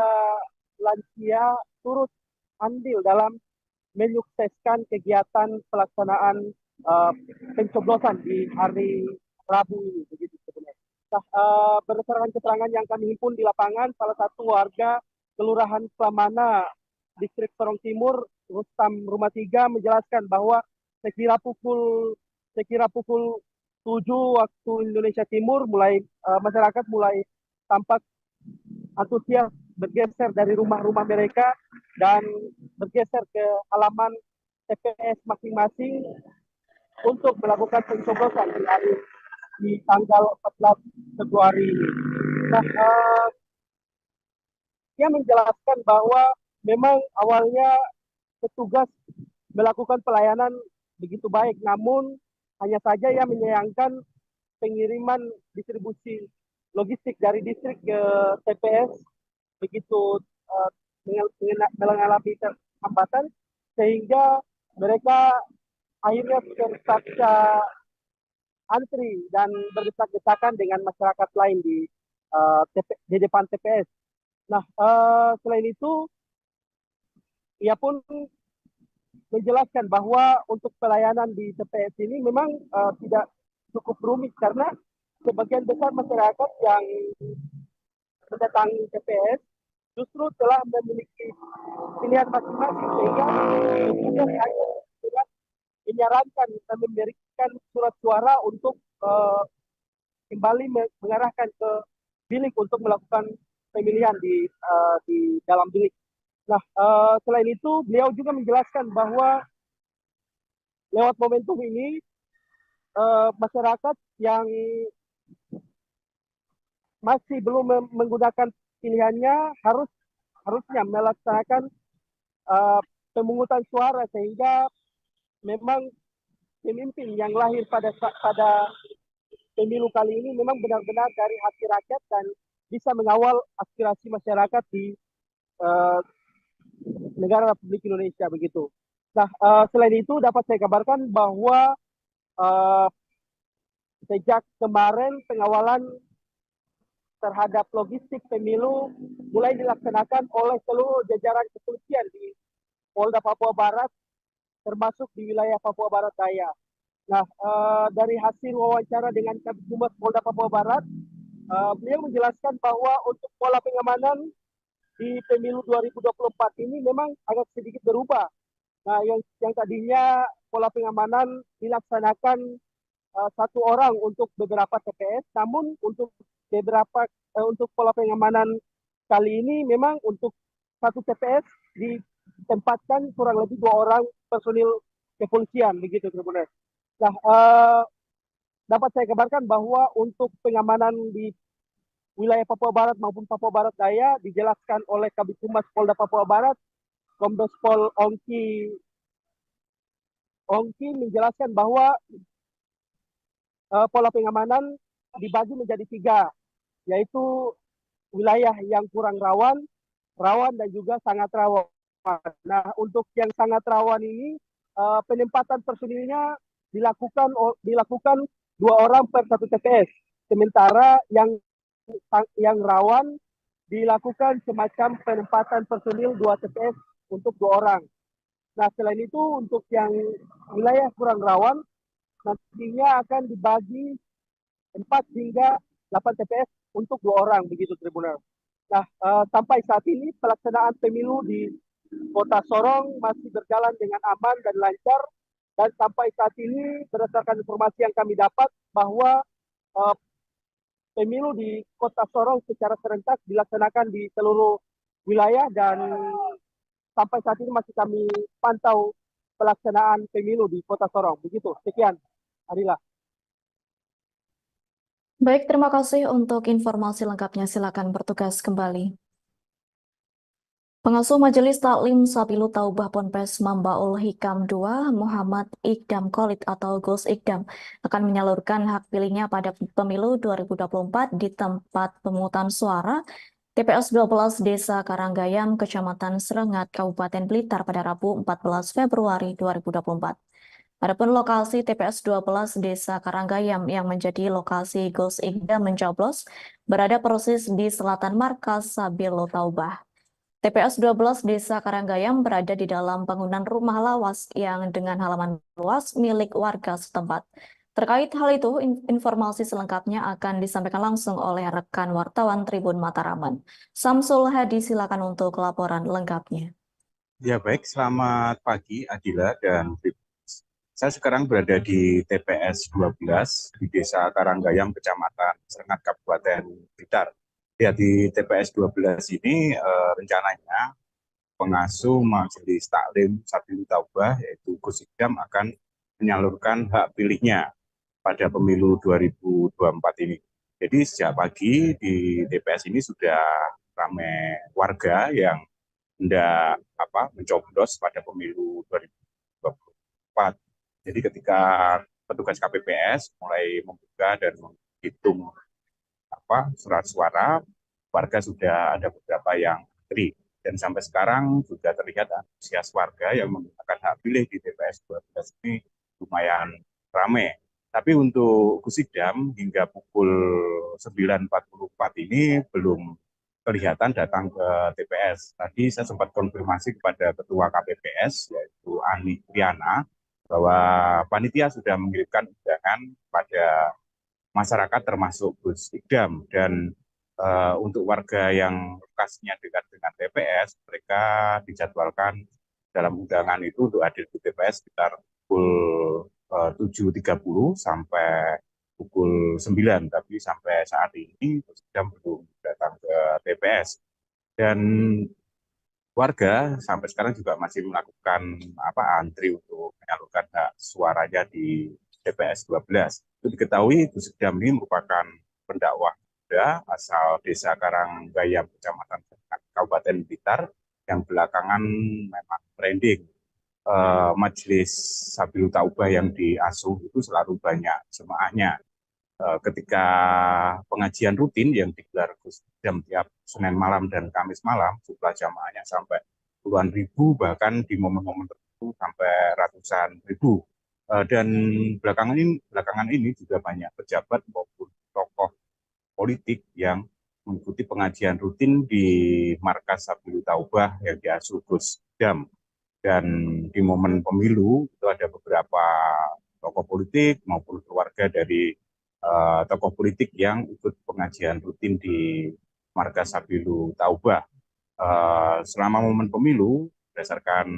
lansia turut andil dalam menyukseskan kegiatan pelaksanaan pencoblosan di hari Rabu ini. Begitu sebenarnya. Nah, berdasarkan keterangan yang kami himpun di lapangan, salah satu warga Kelurahan Kelamana, Distrik Sorong Timur Rustam Rumah 3 menjelaskan bahwa sekira pukul 7 waktu Indonesia Timur masyarakat mulai tampak antusias bergeser dari rumah-rumah mereka dan bergeser ke halaman TPS masing-masing untuk melakukan pencoblosan di tanggal 14 Februari ini. Nah, dia menjelaskan bahwa memang awalnya petugas melakukan pelayanan begitu baik, namun hanya saja ia menyayangkan pengiriman distribusi logistik dari distrik ke TPS begitu mengalami hambatan sehingga mereka akhirnya terpaksa antri dan berdesak-desakan dengan masyarakat lain di depan TPS. Nah, selain itu ia pun menjelaskan bahwa untuk pelayanan di TPS ini memang tidak cukup rumit karena sebagian besar masyarakat yang mendatangi TPS justru telah memiliki pilihan masing-masing sehingga petugas hanya menyarankan dan memberikan surat suara untuk kembali mengarahkan ke bilik untuk melakukan pemilihan di dalam bilik. Nah, selain itu beliau juga menjelaskan bahwa lewat momentum ini masyarakat yang masih belum menggunakan pilihannya harusnya melaksanakan pemungutan suara sehingga memang pemimpin yang lahir pada pemilu kali ini memang benar-benar dari hati rakyat dan bisa mengawal aspirasi masyarakat di negara Republik Indonesia begitu. Nah, selain itu dapat saya kabarkan bahwa sejak kemarin pengawalan terhadap logistik pemilu mulai dilaksanakan oleh seluruh jajaran kepolisian di Polda Papua Barat termasuk di wilayah Papua Barat Daya. Nah, dari hasil wawancara dengan Kabid Humas Polda Papua Barat, beliau menjelaskan bahwa untuk pola pengamanan di pemilu 2024 ini memang agak sedikit berubah. Nah, yang tadinya pola pengamanan dilaksanakan satu orang untuk beberapa TPS, namun untuk pola pengamanan kali ini memang untuk satu TPS ditempatkan kurang lebih 2 orang personil kepolisian begitu, Tribuners. Nah, dapat saya kabarkan bahwa untuk pengamanan di wilayah Papua Barat maupun Papua Barat Daya dijelaskan oleh Kabid Humas Polda Papua Barat, Kombes Pol Ongki menjelaskan bahwa pola pengamanan dibagi menjadi 3, yaitu wilayah yang kurang rawan dan juga sangat rawan. Nah, untuk yang sangat rawan ini penempatan personilnya dilakukan 2 orang per 1 TPS, sementara yang rawan dilakukan semacam penempatan personil 2 TPS untuk 2 orang. Nah, selain itu untuk yang wilayah kurang rawan nantinya akan dibagi 4 hingga 8 TPS untuk 2 orang begitu, Tribunal. Nah, sampai saat ini pelaksanaan pemilu di Kota Sorong masih berjalan dengan aman dan lancar, dan sampai saat ini berdasarkan informasi yang kami dapat bahwa pemilu di Kota Sorong secara serentak dilaksanakan di seluruh wilayah dan sampai saat ini masih kami pantau pelaksanaan pemilu di Kota Sorong. Begitu, sekian. Adila. Baik, terima kasih untuk informasi lengkapnya. Silakan bertugas kembali. Pengasuh Majelis Taklim Sapilu Taubah Ponpes Mambaul Hikam II, Muhammad Ikdam Khalid atau Gus Ikdam, akan menyalurkan hak pilihnya pada pemilu 2024 di tempat pemungutan suara TPS 12 Desa Karanggayam, Kecamatan Serengat, Kabupaten Blitar pada Rabu 14 Februari 2024. Adapun lokasi TPS 12 Desa Karanggayam yang menjadi lokasi Gus Ikdam mencoblos berada persis di selatan markas Sabilu Taubah. TPS 12 Desa Karanggayam berada di dalam bangunan rumah lawas yang dengan halaman luas milik warga setempat. Terkait hal itu, informasi selengkapnya akan disampaikan langsung oleh rekan wartawan Tribun Mataraman. Samsul Hadi, silakan untuk laporan lengkapnya. Ya baik, selamat pagi Adila dan Tribuners. Saya sekarang berada di TPS 12 di Desa Karanggayam, Kecamatan Serengat, Kabupaten Blitar. Ya, di TPS 12 ini rencananya pengasuh Majelis Taklim Sabilul Taubah yaitu Gus Idam akan menyalurkan hak pilihnya pada pemilu 2024 ini. Jadi sejak pagi di TPS ini sudah ramai warga yang hendak mencoblos pada pemilu 2024. Jadi ketika petugas KPPS mulai membuka dan menghitung surat suara, warga sudah ada beberapa yang antri. Dan sampai sekarang juga terlihat antusias warga yang menggunakan hak pilih di TPS 12 ini lumayan ramai. Tapi untuk Gus Idam hingga pukul 9.44 ini belum kelihatan datang ke TPS. Tadi saya sempat konfirmasi kepada Ketua KPPS, yaitu Ani Triana, bahwa panitia sudah mengirimkan undangan pada masyarakat termasuk Gus Idam. Dan untuk warga yang lokasinya dekat dengan TPS, mereka dijadwalkan dalam undangan itu untuk hadir di TPS sekitar pukul 7.30 sampai pukul 9, tapi sampai saat ini Gus Idam belum datang ke TPS. Dan warga sampai sekarang juga masih melakukan antri untuk menyalurkan hak suaranya di TPS 12. Itu diketahui Gus Idam ini merupakan pendakwah muda asal Desa Karanggayam, Kecamatan Kabupaten Blitar, yang belakangan memang trending. Majelis Sabilul Taubah yang diasuh itu selalu banyak jemaahnya. Ketika pengajian rutin yang digelar Gus Idam tiap Senin malam dan Kamis malam, jumlah jamaahnya sampai puluhan ribu, bahkan di momen-momen tertentu sampai ratusan ribu. Dan belakangan ini juga banyak pejabat maupun tokoh politik yang mengikuti pengajian rutin di markas Sabilul Taubah yang diasuh Gus Idam. Dan di momen pemilu itu ada beberapa tokoh politik maupun keluarga dari tokoh politik yang ikut pengajian rutin di markas Sabilul Taubah. Selama momen pemilu, berdasarkan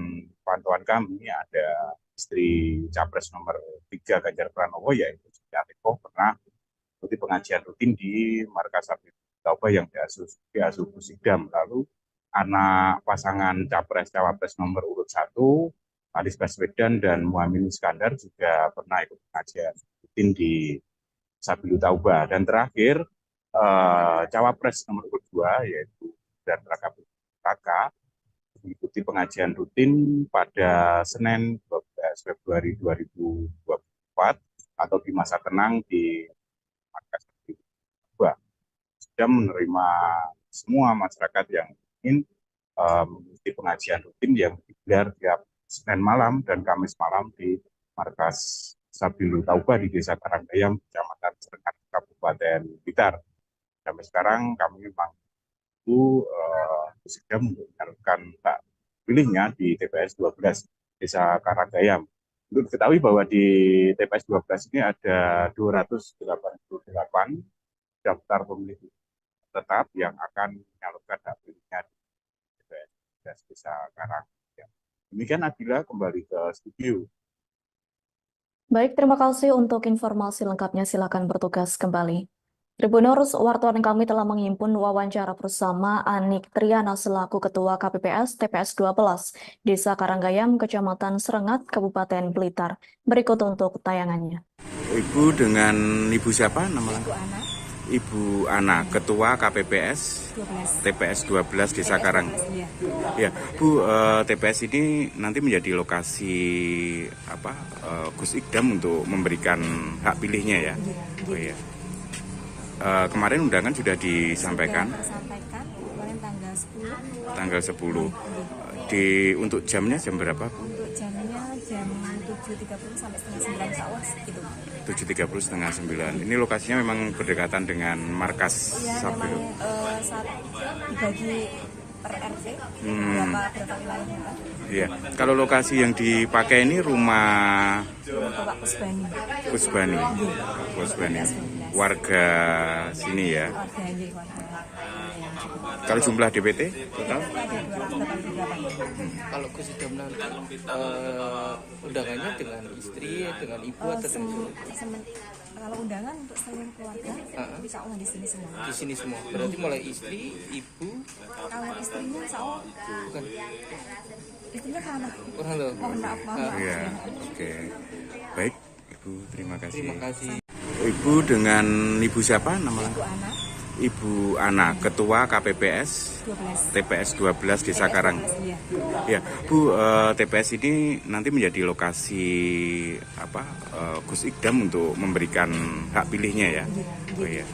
pantauan kami, ada istri Capres nomor 3 Ganjar Pranowo, yaitu Siti Atiko, pernah ikuti pengajian rutin di markas Sabilul Taubah yang diasuh Gus Idam. Lalu anak pasangan Capres-Cawapres nomor urut 1, Anies Baswedan dan Muhaimin Iskandar, juga pernah ikut pengajian rutin di Sabilul Taubah. Dan terakhir Cawapres nomor 2 yaitu Gibran Raka mengikuti pengajian rutin pada Senin 12 Februari 2024 atau di masa tenang di markas Sabilul Taubah. Sudah menerima semua masyarakat yang ingin mengikuti pengajian rutin yang digelar tiap Senin malam dan Kamis malam di markas Sabilul Taubah di Desa Karanggayam, Kecamatan Serengat, Kabupaten Blitar. Sampai sekarang kami memang Gus Idam untuk menyalurkan hak pilihnya di TPS 12 Desa Karanggayam. Untuk diketahui bahwa di TPS 12 ini ada 288 daftar pemilih tetap yang akan menyalurkan hak pilihnya di TPS Desa Karanggayam. Demikian Adila, kembali ke studio. Baik, terima kasih untuk informasi lengkapnya. Silakan bertugas kembali. Tribuners, wartawan kami telah menghimpun wawancara bersama Anik Triana selaku Ketua KPPS TPS 12 Desa Karanggayam, Kecamatan Serengat, Kabupaten Blitar. Berikut untuk tayangannya. Ibu dengan Ibu siapa namanya? Ibu Ana, Ketua KPPS 12. TPS 12 Desa Karang. Ya, Bu, TPS ini nanti menjadi lokasi Gus Idam untuk memberikan hak pilihnya ya. Oh iya. Kemarin undangan sudah disampaikan. Kemarin tanggal 10. Untuk jamnya jam berapa? Untuk jamnya jam 7.30 sampai setengah 9 saat gitu. 7.30 setengah 9. Ini lokasinya memang berdekatan dengan markas Sabilul. Saat dibagi per RT, berapa wilayahnya Pak? Iya. Kalau lokasi yang dipakai ini rumah Bapak Kusbani. Kusbani. Kusbani. Warga sini ya. Warga ini, warga. Kalau jumlah DPT total? Kalau Gus sudah menanti undangannya dengan istri, dengan ibu atau dengan kalau undangan untuk seluruh keluarga, insya Allah di sini semua. Di sini semua. Berarti mulai istri, ibu. Kalau istrinya, insya Allah bukan. Istrinya mana? Kurang tahu. Mohon maaf, maaf. Iya. Oke. Baik, Ibu. Terima kasih. Terima kasih. Ibu dengan Ibu siapa nama? Ibu Ana. Ibu Ana, Ketua KPPS 12. TPS 12 Desa Karang. Ya, Bu, TPS ini nanti menjadi lokasi apa Gus Ikdam untuk memberikan hak pilihnya ya. Oh iya.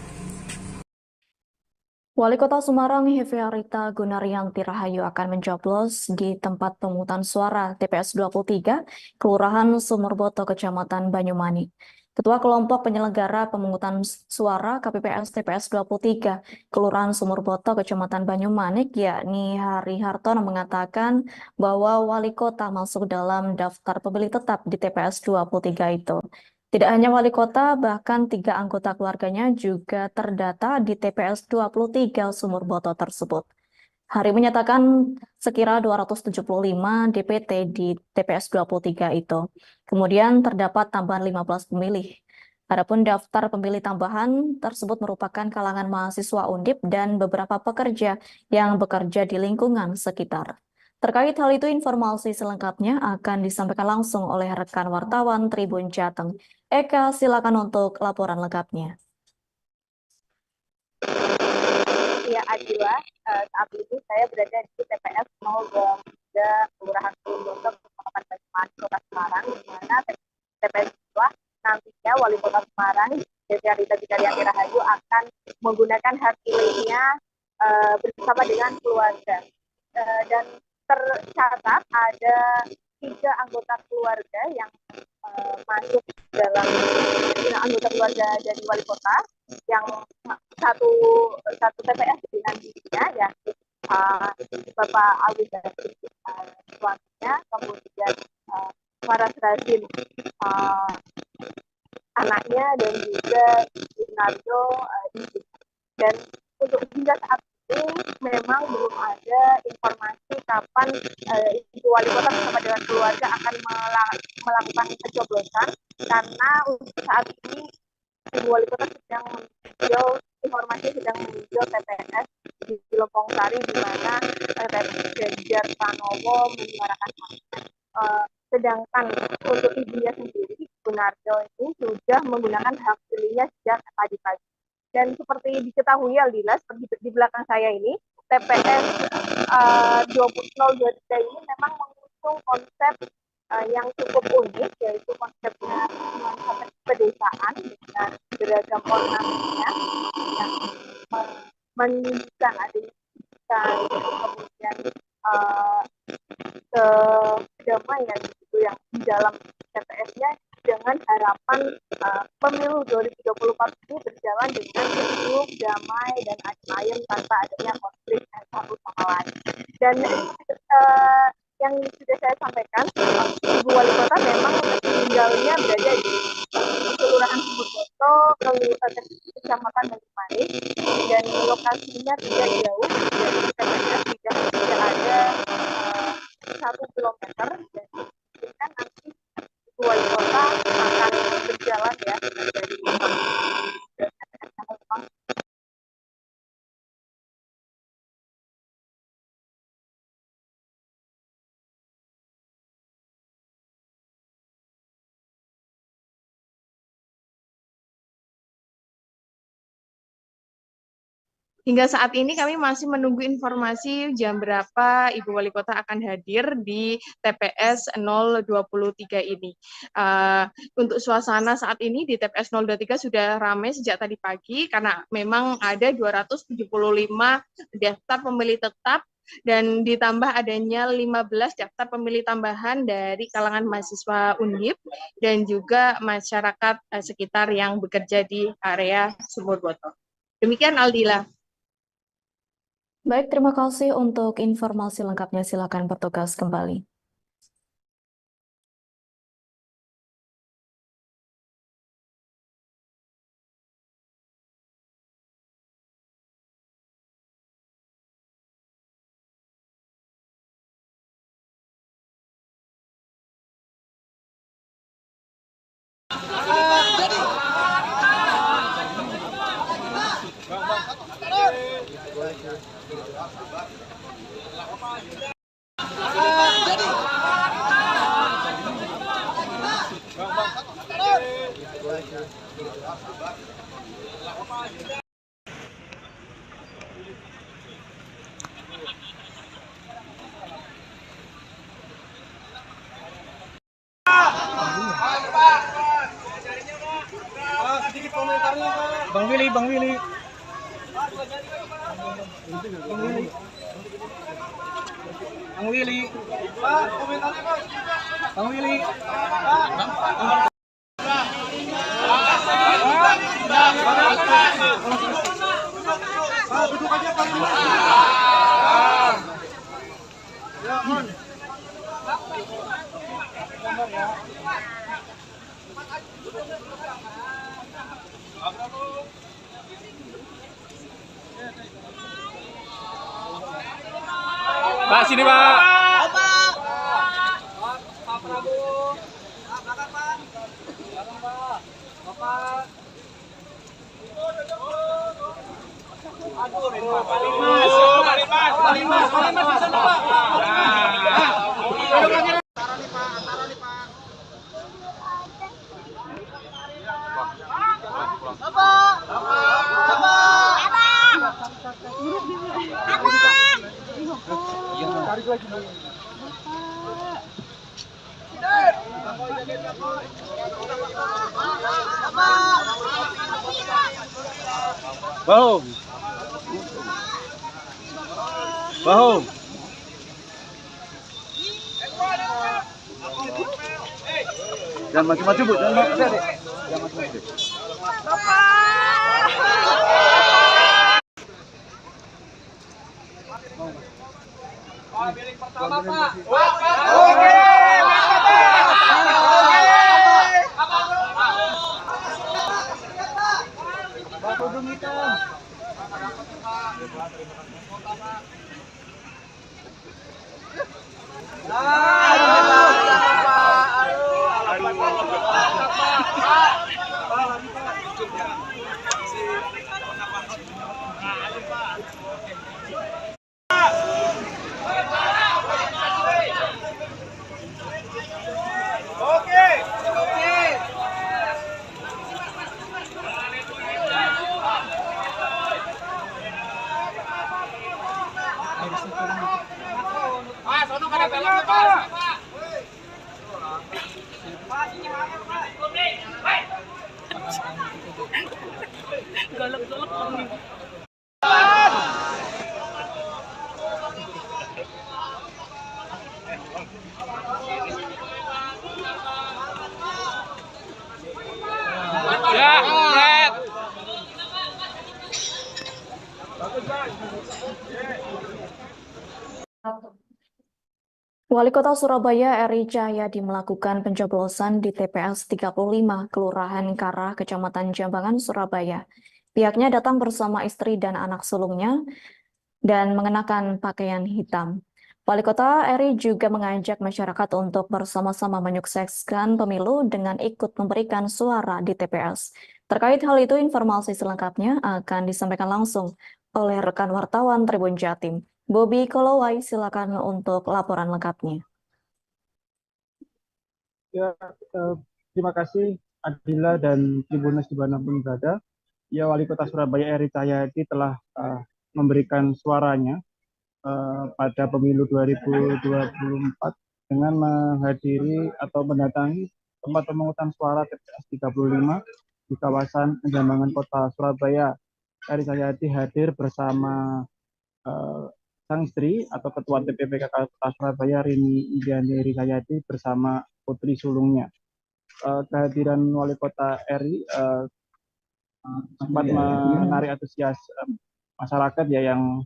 Wali Kota Semarang Hefearita Gunaryanti Rahayu akan mencoblos di tempat pemungutan suara TPS 23, Kelurahan Sumurboto, Kecamatan Banyumani. Ketua Kelompok Penyelenggara Pemungutan Suara KPPS TPS 23, Kelurahan Sumurboto, Kecamatan Banyumanik, yakni Hari Hartono mengatakan bahwa Wali Kota masuk dalam daftar pemilih tetap di TPS 23 itu. Tidak hanya Wali Kota, bahkan 3 anggota keluarganya juga terdata di TPS 23 Sumurboto tersebut. Hari menyatakan sekira 275 DPT di TPS 23 itu. Kemudian terdapat tambahan 15 pemilih. Adapun daftar pemilih tambahan tersebut merupakan kalangan mahasiswa Undip dan beberapa pekerja yang bekerja di lingkungan sekitar. Terkait hal itu, informasi selengkapnya akan disampaikan langsung oleh rekan wartawan Tribun Jateng. Eka, silakan untuk laporan lengkapnya. Ya, Adila, saat ini saya berada di TPS 03 Kelurahan Sumurboto, Kecamatan Banyumanik, Kota Semarang, di mana TPS itulah nantinya Wali Kota Semarang, Hefearita Gunaryanti Rahayu akan menggunakan hak pilihnya bersama dengan keluarga. Dan tercatat ada 3 anggota keluarga yang masuk dalam anggota keluarga dari Wali Kota, yang satu TPS dengan dirinya ya Bapak Alwi Basri suaminya, kemudian Faras Razin anaknya, dan juga Nardo istrinya. Dan untuk hingga saat ini memang belum ada informasi kapan Ibu Wali Kota bersama dengan keluarga akan melakukan pencoblosan, karena untuk saat ini Ibu Wali Kota sedang meninjau TPS di Lompong Sari, di mana Ganjar Pranowo menyuarakan haknya. Sedangkan untuk ibunya sendiri, Gunardo ini sudah menggunakan hak pilihnya sejak tadi pagi. Dan seperti diketahui Aldila, seperti di belakang saya ini, TPS 2023 ini memang mengusung konsep yang cukup unik, yaitu konsepnya nuansa pedesaan dengan beragam ornamennya yang menunjukkan adanya kemudian kedamaian gitu yang di dalam TPS-nya, dengan harapan pemilu 2024 ini berjalan dengan sejuk, damai, dan ayem tanpa adanya konflik satu sama lain. Dan yang sudah saya sampaikan, Ibu Wali Kota memang tinggalnya berada di Kelurahan Sumurboto, Kecamatan Banyumanik, dan lokasinya tidak jauh dari TPS, tidak ada 1 kilometer. Dan kan nanti Ibu Wali Kota akan berjalan ya dari Hingga saat ini kami masih menunggu informasi jam berapa Ibu Wali Kota akan hadir di TPS 023 ini. Untuk suasana saat ini di TPS 023 sudah ramai sejak tadi pagi, karena memang ada 275 daftar pemilih tetap dan ditambah adanya 15 daftar pemilih tambahan dari kalangan mahasiswa Undip dan juga masyarakat sekitar yang bekerja di area Sumurboto. Demikian Aldila. Baik, terima kasih untuk informasi lengkapnya. Silakan bertugas kembali. Sedikit komentarnya, Bang Willy. Bang Willy. Bang Willy. Pak, komentarnya Pak. Bang Willy. Pak, duduk aja Pak. Ya, Mon. Pak, sini Pak. Pak Prabowo. Pak, belakang Pak. Belakang Pak. Bapak. Aduh, Pak Limas. Pak Limas di sana Pak. Antara nih Pak. Bapak. Tarik lagi. Bahum. Bahum. Jangan maju-maju Bu, jangan maju. Jangan maju-maju. Pak, milik pertama Pak. Oke. Pak Tudung Hitam. Wali Kota Surabaya Eri Cahyadi melakukan pencoblosan di TPS 35 Kelurahan Karah, Kecamatan Jambangan, Surabaya. Pihaknya datang bersama istri dan anak sulungnya dan mengenakan pakaian hitam. Wali Kota Eri juga mengajak masyarakat untuk bersama-sama menyukseskan pemilu dengan ikut memberikan suara di TPS. Terkait hal itu, informasi selengkapnya akan disampaikan langsung oleh rekan wartawan Tribun Jatim. Bobby Kolowai, silakan untuk laporan lengkapnya. Ya, terima kasih Adila dan Tribuners dimanapun berada. Ya, Wali Kota Surabaya Eri Cahyadi telah memberikan suaranya pada pemilu 2024 dengan menghadiri atau mendatangi tempat pemungutan suara TPS 35 di kawasan Jambangan Kota Surabaya. Eri Cahyadi hadir bersama sang istri atau Ketua DPP Kota Surabaya Rini Indiani Eri Cahyadi bersama putri sulungnya. Kehadiran Wali Kota Eri sempat menarik antusias masyarakat ya yang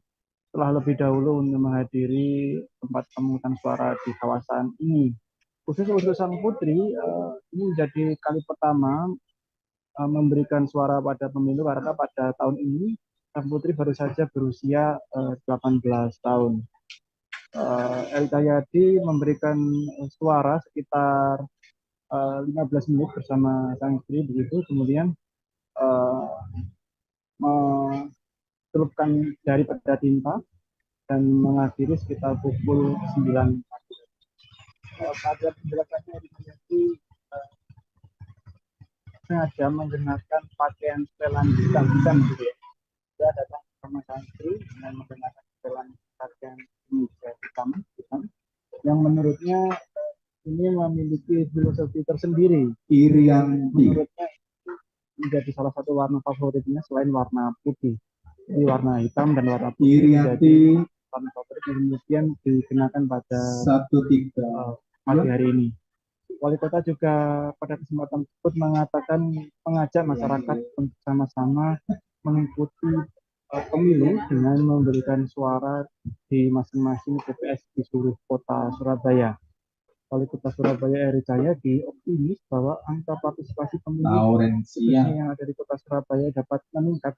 telah lebih dahulu untuk menghadiri tempat pemungutan suara di kawasan ini. Khusus untuk Sang Putri, ini menjadi kali pertama memberikan suara pada pemilu karena pada tahun ini Sang Putri baru saja berusia 18 tahun. Eri Cahyadi memberikan suara sekitar 15 menit bersama sang istri begitu, kemudian mencelupkan jari pada tinta dan mengakhiri sekitar pukul 9 pagi. Pada penjelasannya Eri Cahyadi sengaja menggunakan pakaian setelan hitam gitu ya. Dia datang bersama sang istri dengan menggunakan setelan pakaian hitam yang menurutnya ini memiliki filosofi tersendiri, yang menurutnya menjadi salah satu warna favoritnya selain warna putih. Jadi warna hitam dan warna putih menjadi warna favorit yang kemudian dikenakan pada pagi hari ini. Wali Kota juga pada kesempatan tersebut mengajak masyarakat untuk sama-sama mengikuti pemilu dengan memberikan suara di masing-masing TPS di seluruh kota Surabaya. Wali Kota Surabaya Eri Cahyadi optimis bahwa angka partisipasi pemilu yang ada di Kota Surabaya dapat meningkat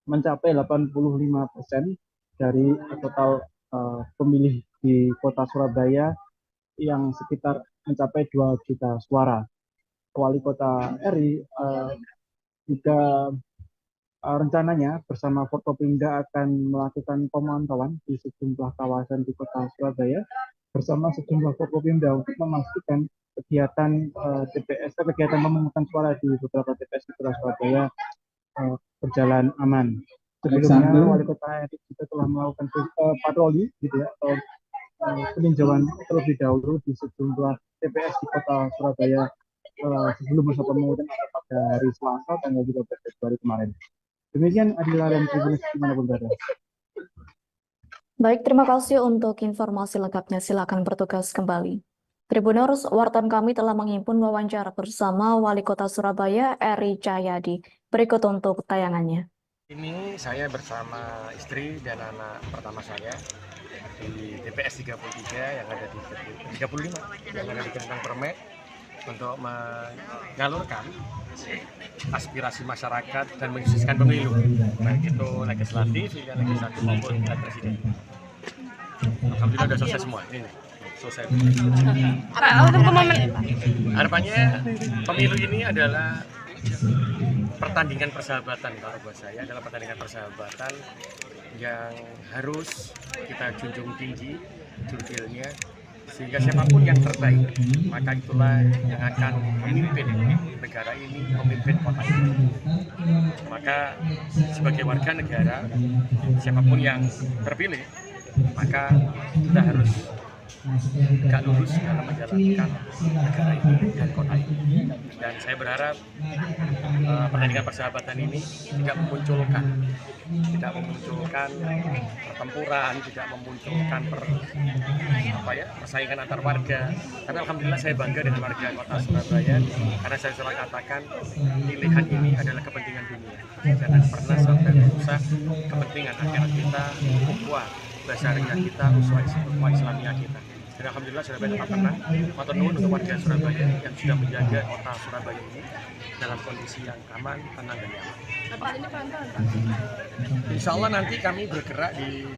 mencapai 85% dari total pemilih di Kota Surabaya yang sekitar mencapai 2 juta suara. Wali Kota Eri juga rencananya bersama Forkopimda akan melakukan pemantauan di sejumlah kawasan di Kota Surabaya bersama sejumlah Forkopimda untuk memastikan kegiatan kegiatan pemungutan suara di beberapa TPS di Kota Surabaya berjalan aman. Sebelumnya Wali Kota Eri juga telah melakukan patroli gitu ya, atau peninjauan terlebih dahulu di sejumlah TPS di Kota Surabaya sebelum masa pemungutan pada hari Selasa tanggal 13 Februari kemarin. Demikian Adila dan Tribuners dimanapun berada. Baik, terima kasih untuk informasi lengkapnya. Silakan bertugas kembali. Tribuners, wartawan kami telah menghimpun wawancara bersama Wali Kota Surabaya Eri Cahyadi. Berikut untuk tayangannya. Ini saya bersama istri dan anak pertama saya di TPS 33 yang ada di 35 yang ada di Kentang Permek untuk menyalurkan aspirasi masyarakat dan menyukseskan pemilu, baik itu legislatif, pilihan legislatif maupun pilihan presiden. Alhamdulillah sudah selesai semua. Ini selesai. Harapannya pemilu ini adalah pertandingan persahabatan. Kalau buat saya adalah pertandingan persahabatan yang harus kita junjung tinggi jurdilnya, sehingga siapapun yang terbaik maka itulah yang akan memimpin negara ini, memimpin kota ini. Maka sebagai warga negara, siapapun yang terpilih maka kita harus gak lurus dalam menjalankan negara ini dan kota ini. Dan saya berharap pertandingan persahabatan ini tidak memunculkan pertempuran, tidak memunculkan persaingan antar warga. Tapi alhamdulillah saya bangga dengan warga Kota Surabaya karena saya selalu katakan pilihan ini adalah kepentingan dunia. Jangan pernah sampai merusak kepentingan akhirat kita, ukhuwah basariyah kita, ukhuwah Islamiyah kita. Dan alhamdulillah Surabaya tetap tenang. Matur nuwun untuk warga Surabaya yang sudah menjaga Kota Surabaya ini dalam kondisi yang aman, tenang dan nyaman. Insya Allah nanti kami bergerak di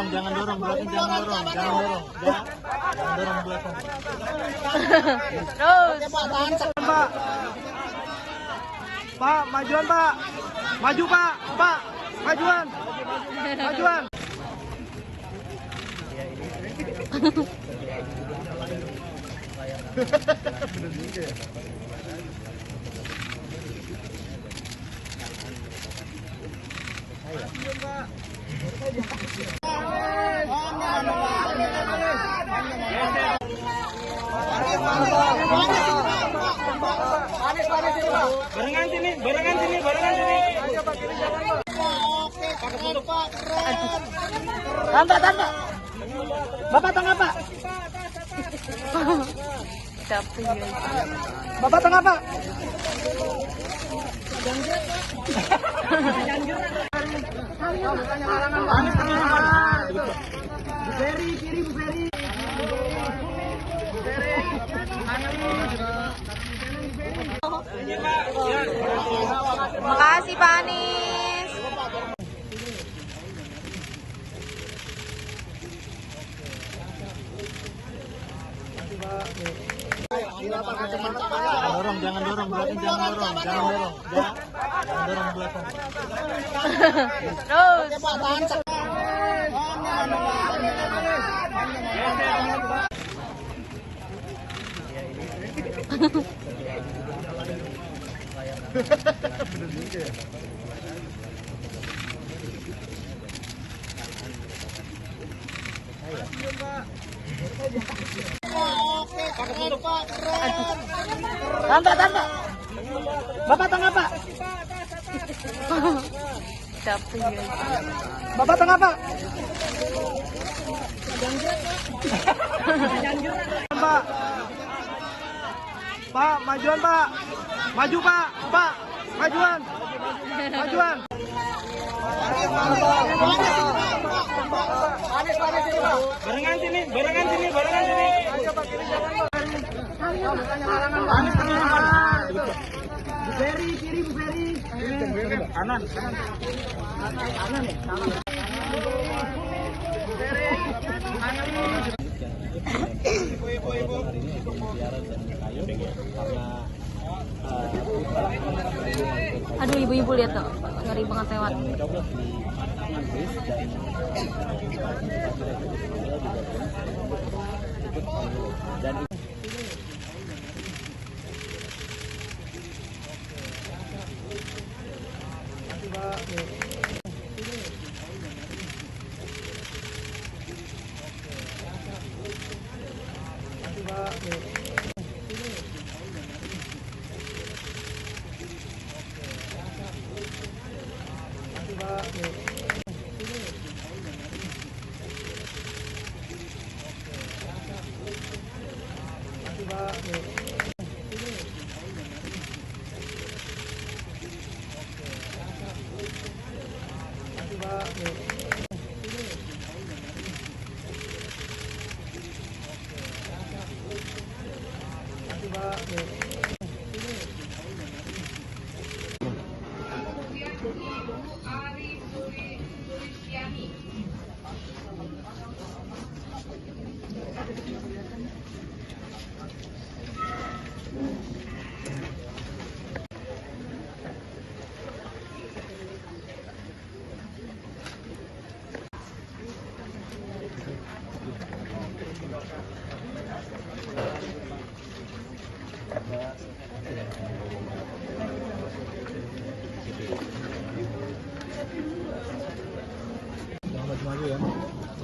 jangan dorong belakang. Terus. Pak, majuan Pak. Maju Pak. Majuan. Barengan sini. Tanpa. Bapak tengah Pak. Bapak tengah, Pak. Bu Ferry, kiri Bu Ferry. Makasih Pak Anies. Jangan dorong belakang, jangan dorong belakang. Terus. Tanda. Bapak tengah, Pak. Bapak tengah, Pak. Pak. Pak, majuan, Pak. Maju, Pak. Pak, majuan. Majuan. Barengan sini. Bu Ferry, kiri Bu Ferry. Kanan. Aduh, ibu-ibu lihat tuh, ngeri banget lewat.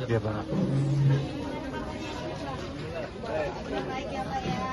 Iya, Pak. Baik ya, Pak ya.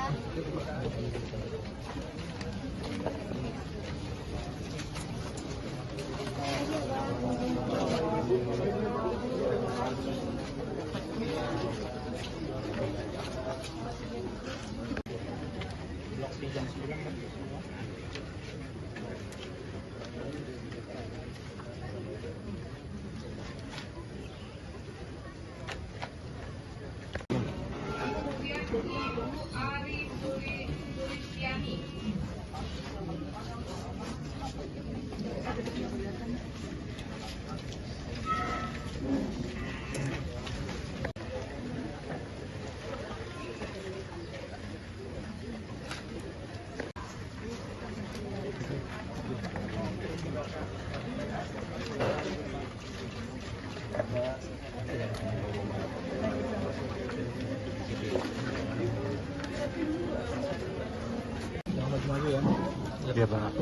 Iya, Pak.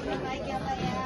Baik ya, Pak ya.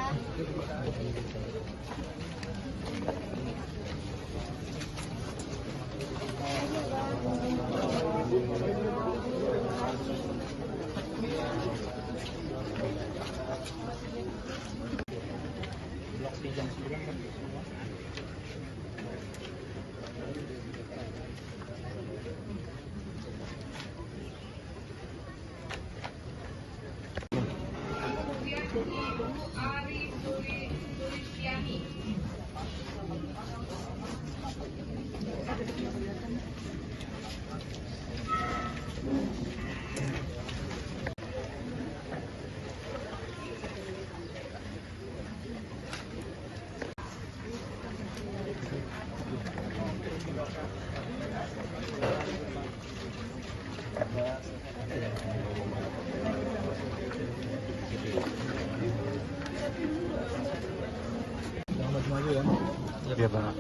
Iya Pak.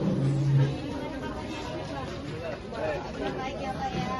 Baik ya Pak ya.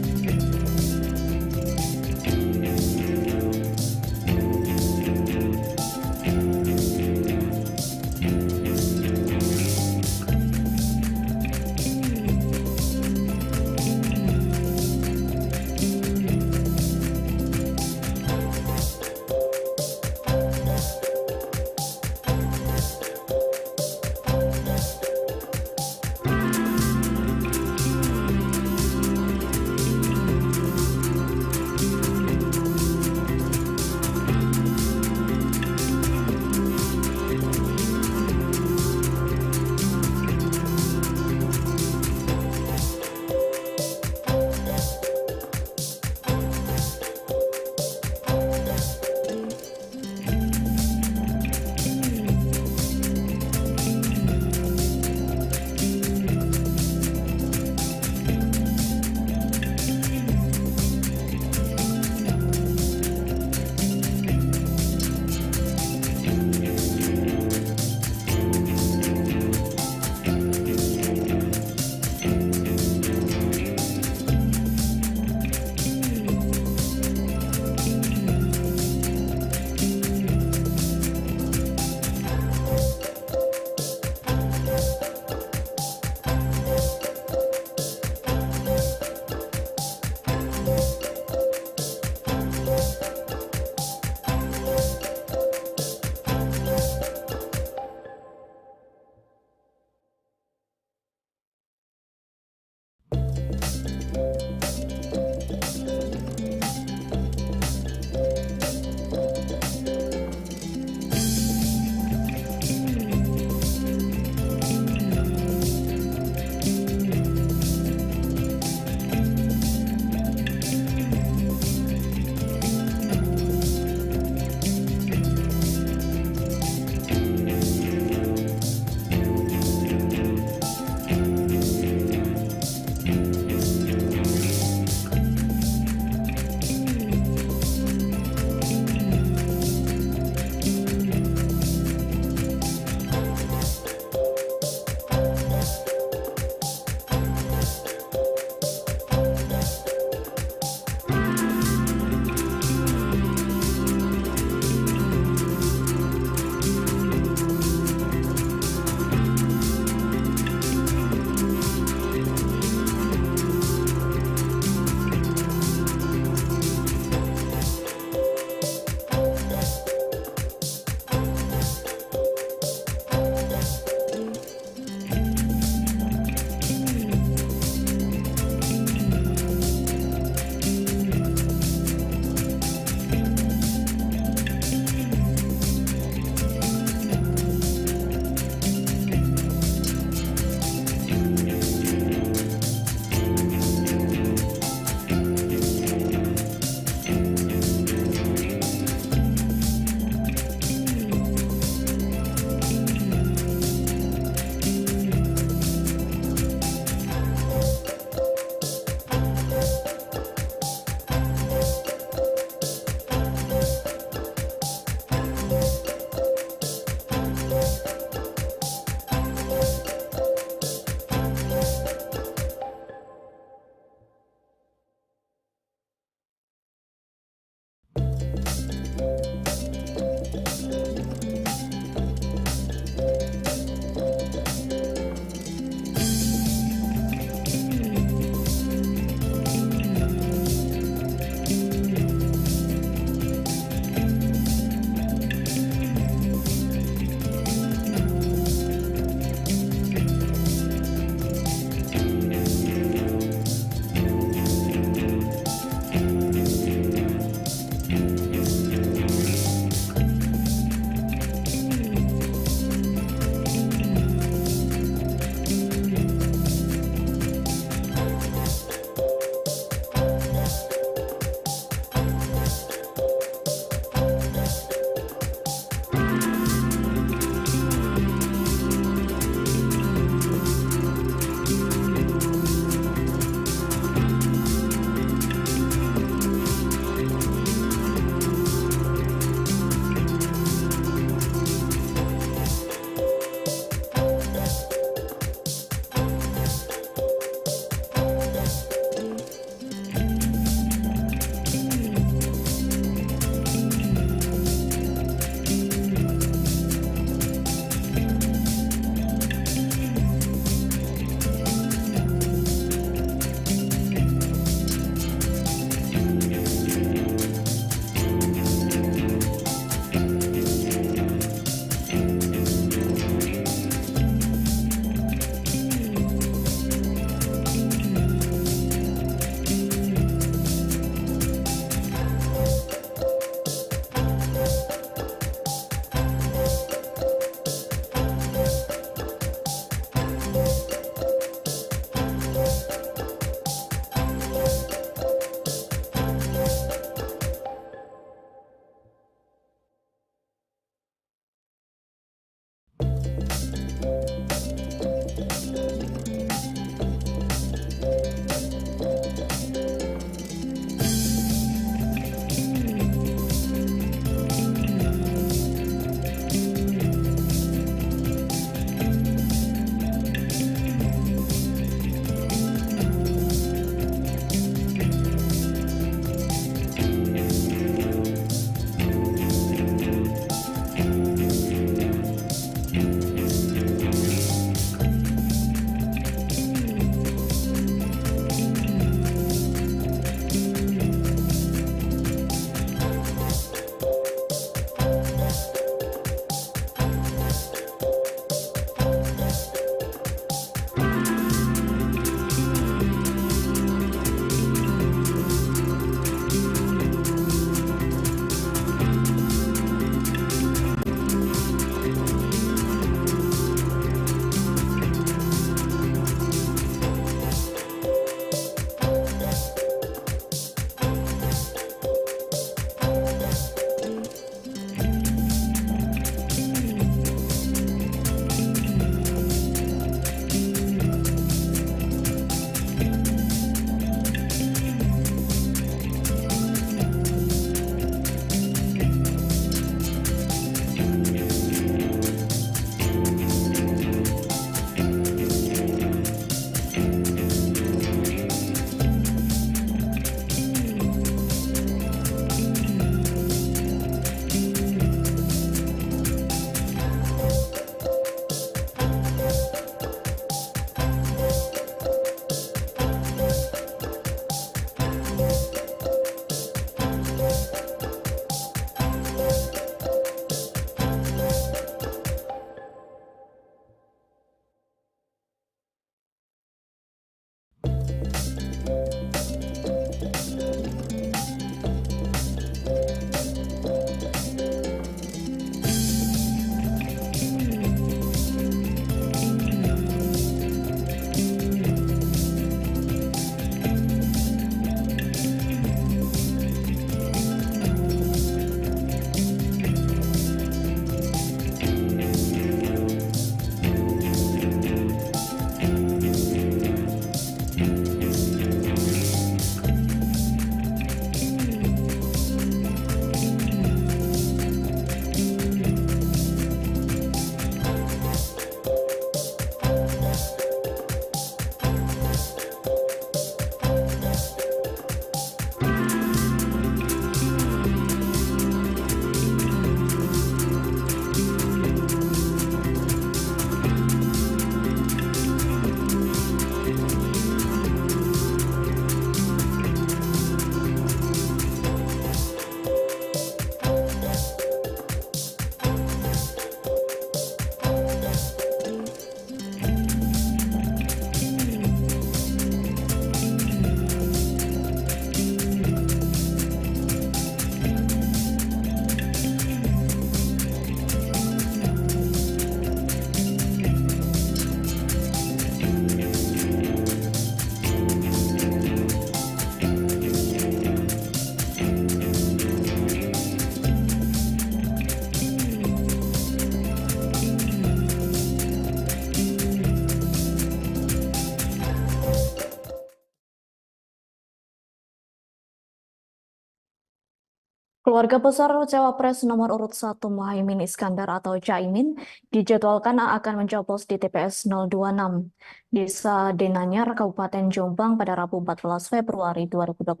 Keluarga besar Cawapres nomor urut 1 Muhaimin Iskandar atau Caimin dijadwalkan akan mencoblos di TPS 026 Desa Denanyar, Kabupaten Jombang pada Rabu 14 Februari 2024.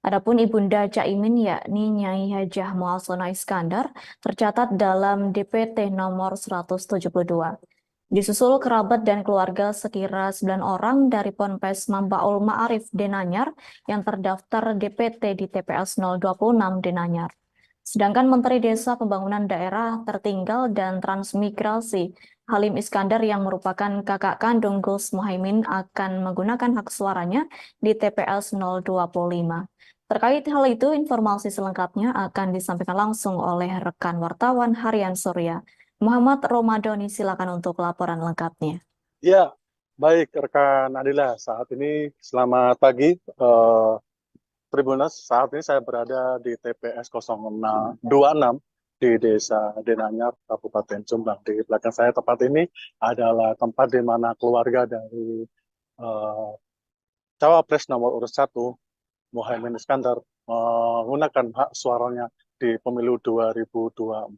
Adapun ibunda Caimin yakni Nyai Hajah Mualsona Iskandar tercatat dalam DPT nomor 172. Disusul kerabat dan keluarga sekira 9 orang dari Ponpes Mambaul Ma'arif Denanyar yang terdaftar DPT di TPS 026 Denanyar. Sedangkan Menteri Desa Pembangunan Daerah Tertinggal dan Transmigrasi Halim Iskandar yang merupakan kakak kandung Gus Muhaimin akan menggunakan hak suaranya di TPS 025. Terkait hal itu, informasi selengkapnya akan disampaikan langsung oleh rekan wartawan Harian Surya. Muhammad Romadoni, silakan untuk laporan lengkapnya. Ya, baik rekan Adila. Saat ini selamat pagi. Tribuners, saat ini saya berada di TPS 026 di Desa Denanyar, Kabupaten Jombang. Di belakang saya tepat ini adalah tempat di mana keluarga dari Cawapres nomor urut 1 Muhaimin Iskandar menggunakan hak suaranya di pemilu 2024.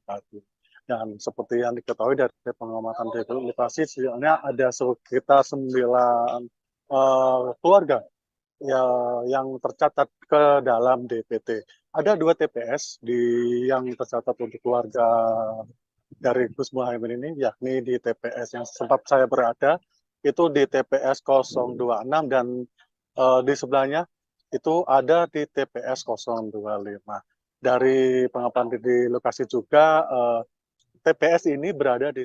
Dan seperti yang diketahui dari pengamatan dari lokasi, sebenarnya ada sekitar 9 keluarga yang tercatat ke dalam DPT. Ada 2 TPS yang tercatat untuk keluarga dari Gus Muhaimin ini, yakni di TPS yang sempat saya berada, itu di TPS 026 dan di sebelahnya itu ada di TPS 025. Dari pengamatan di lokasi juga, TPS ini berada di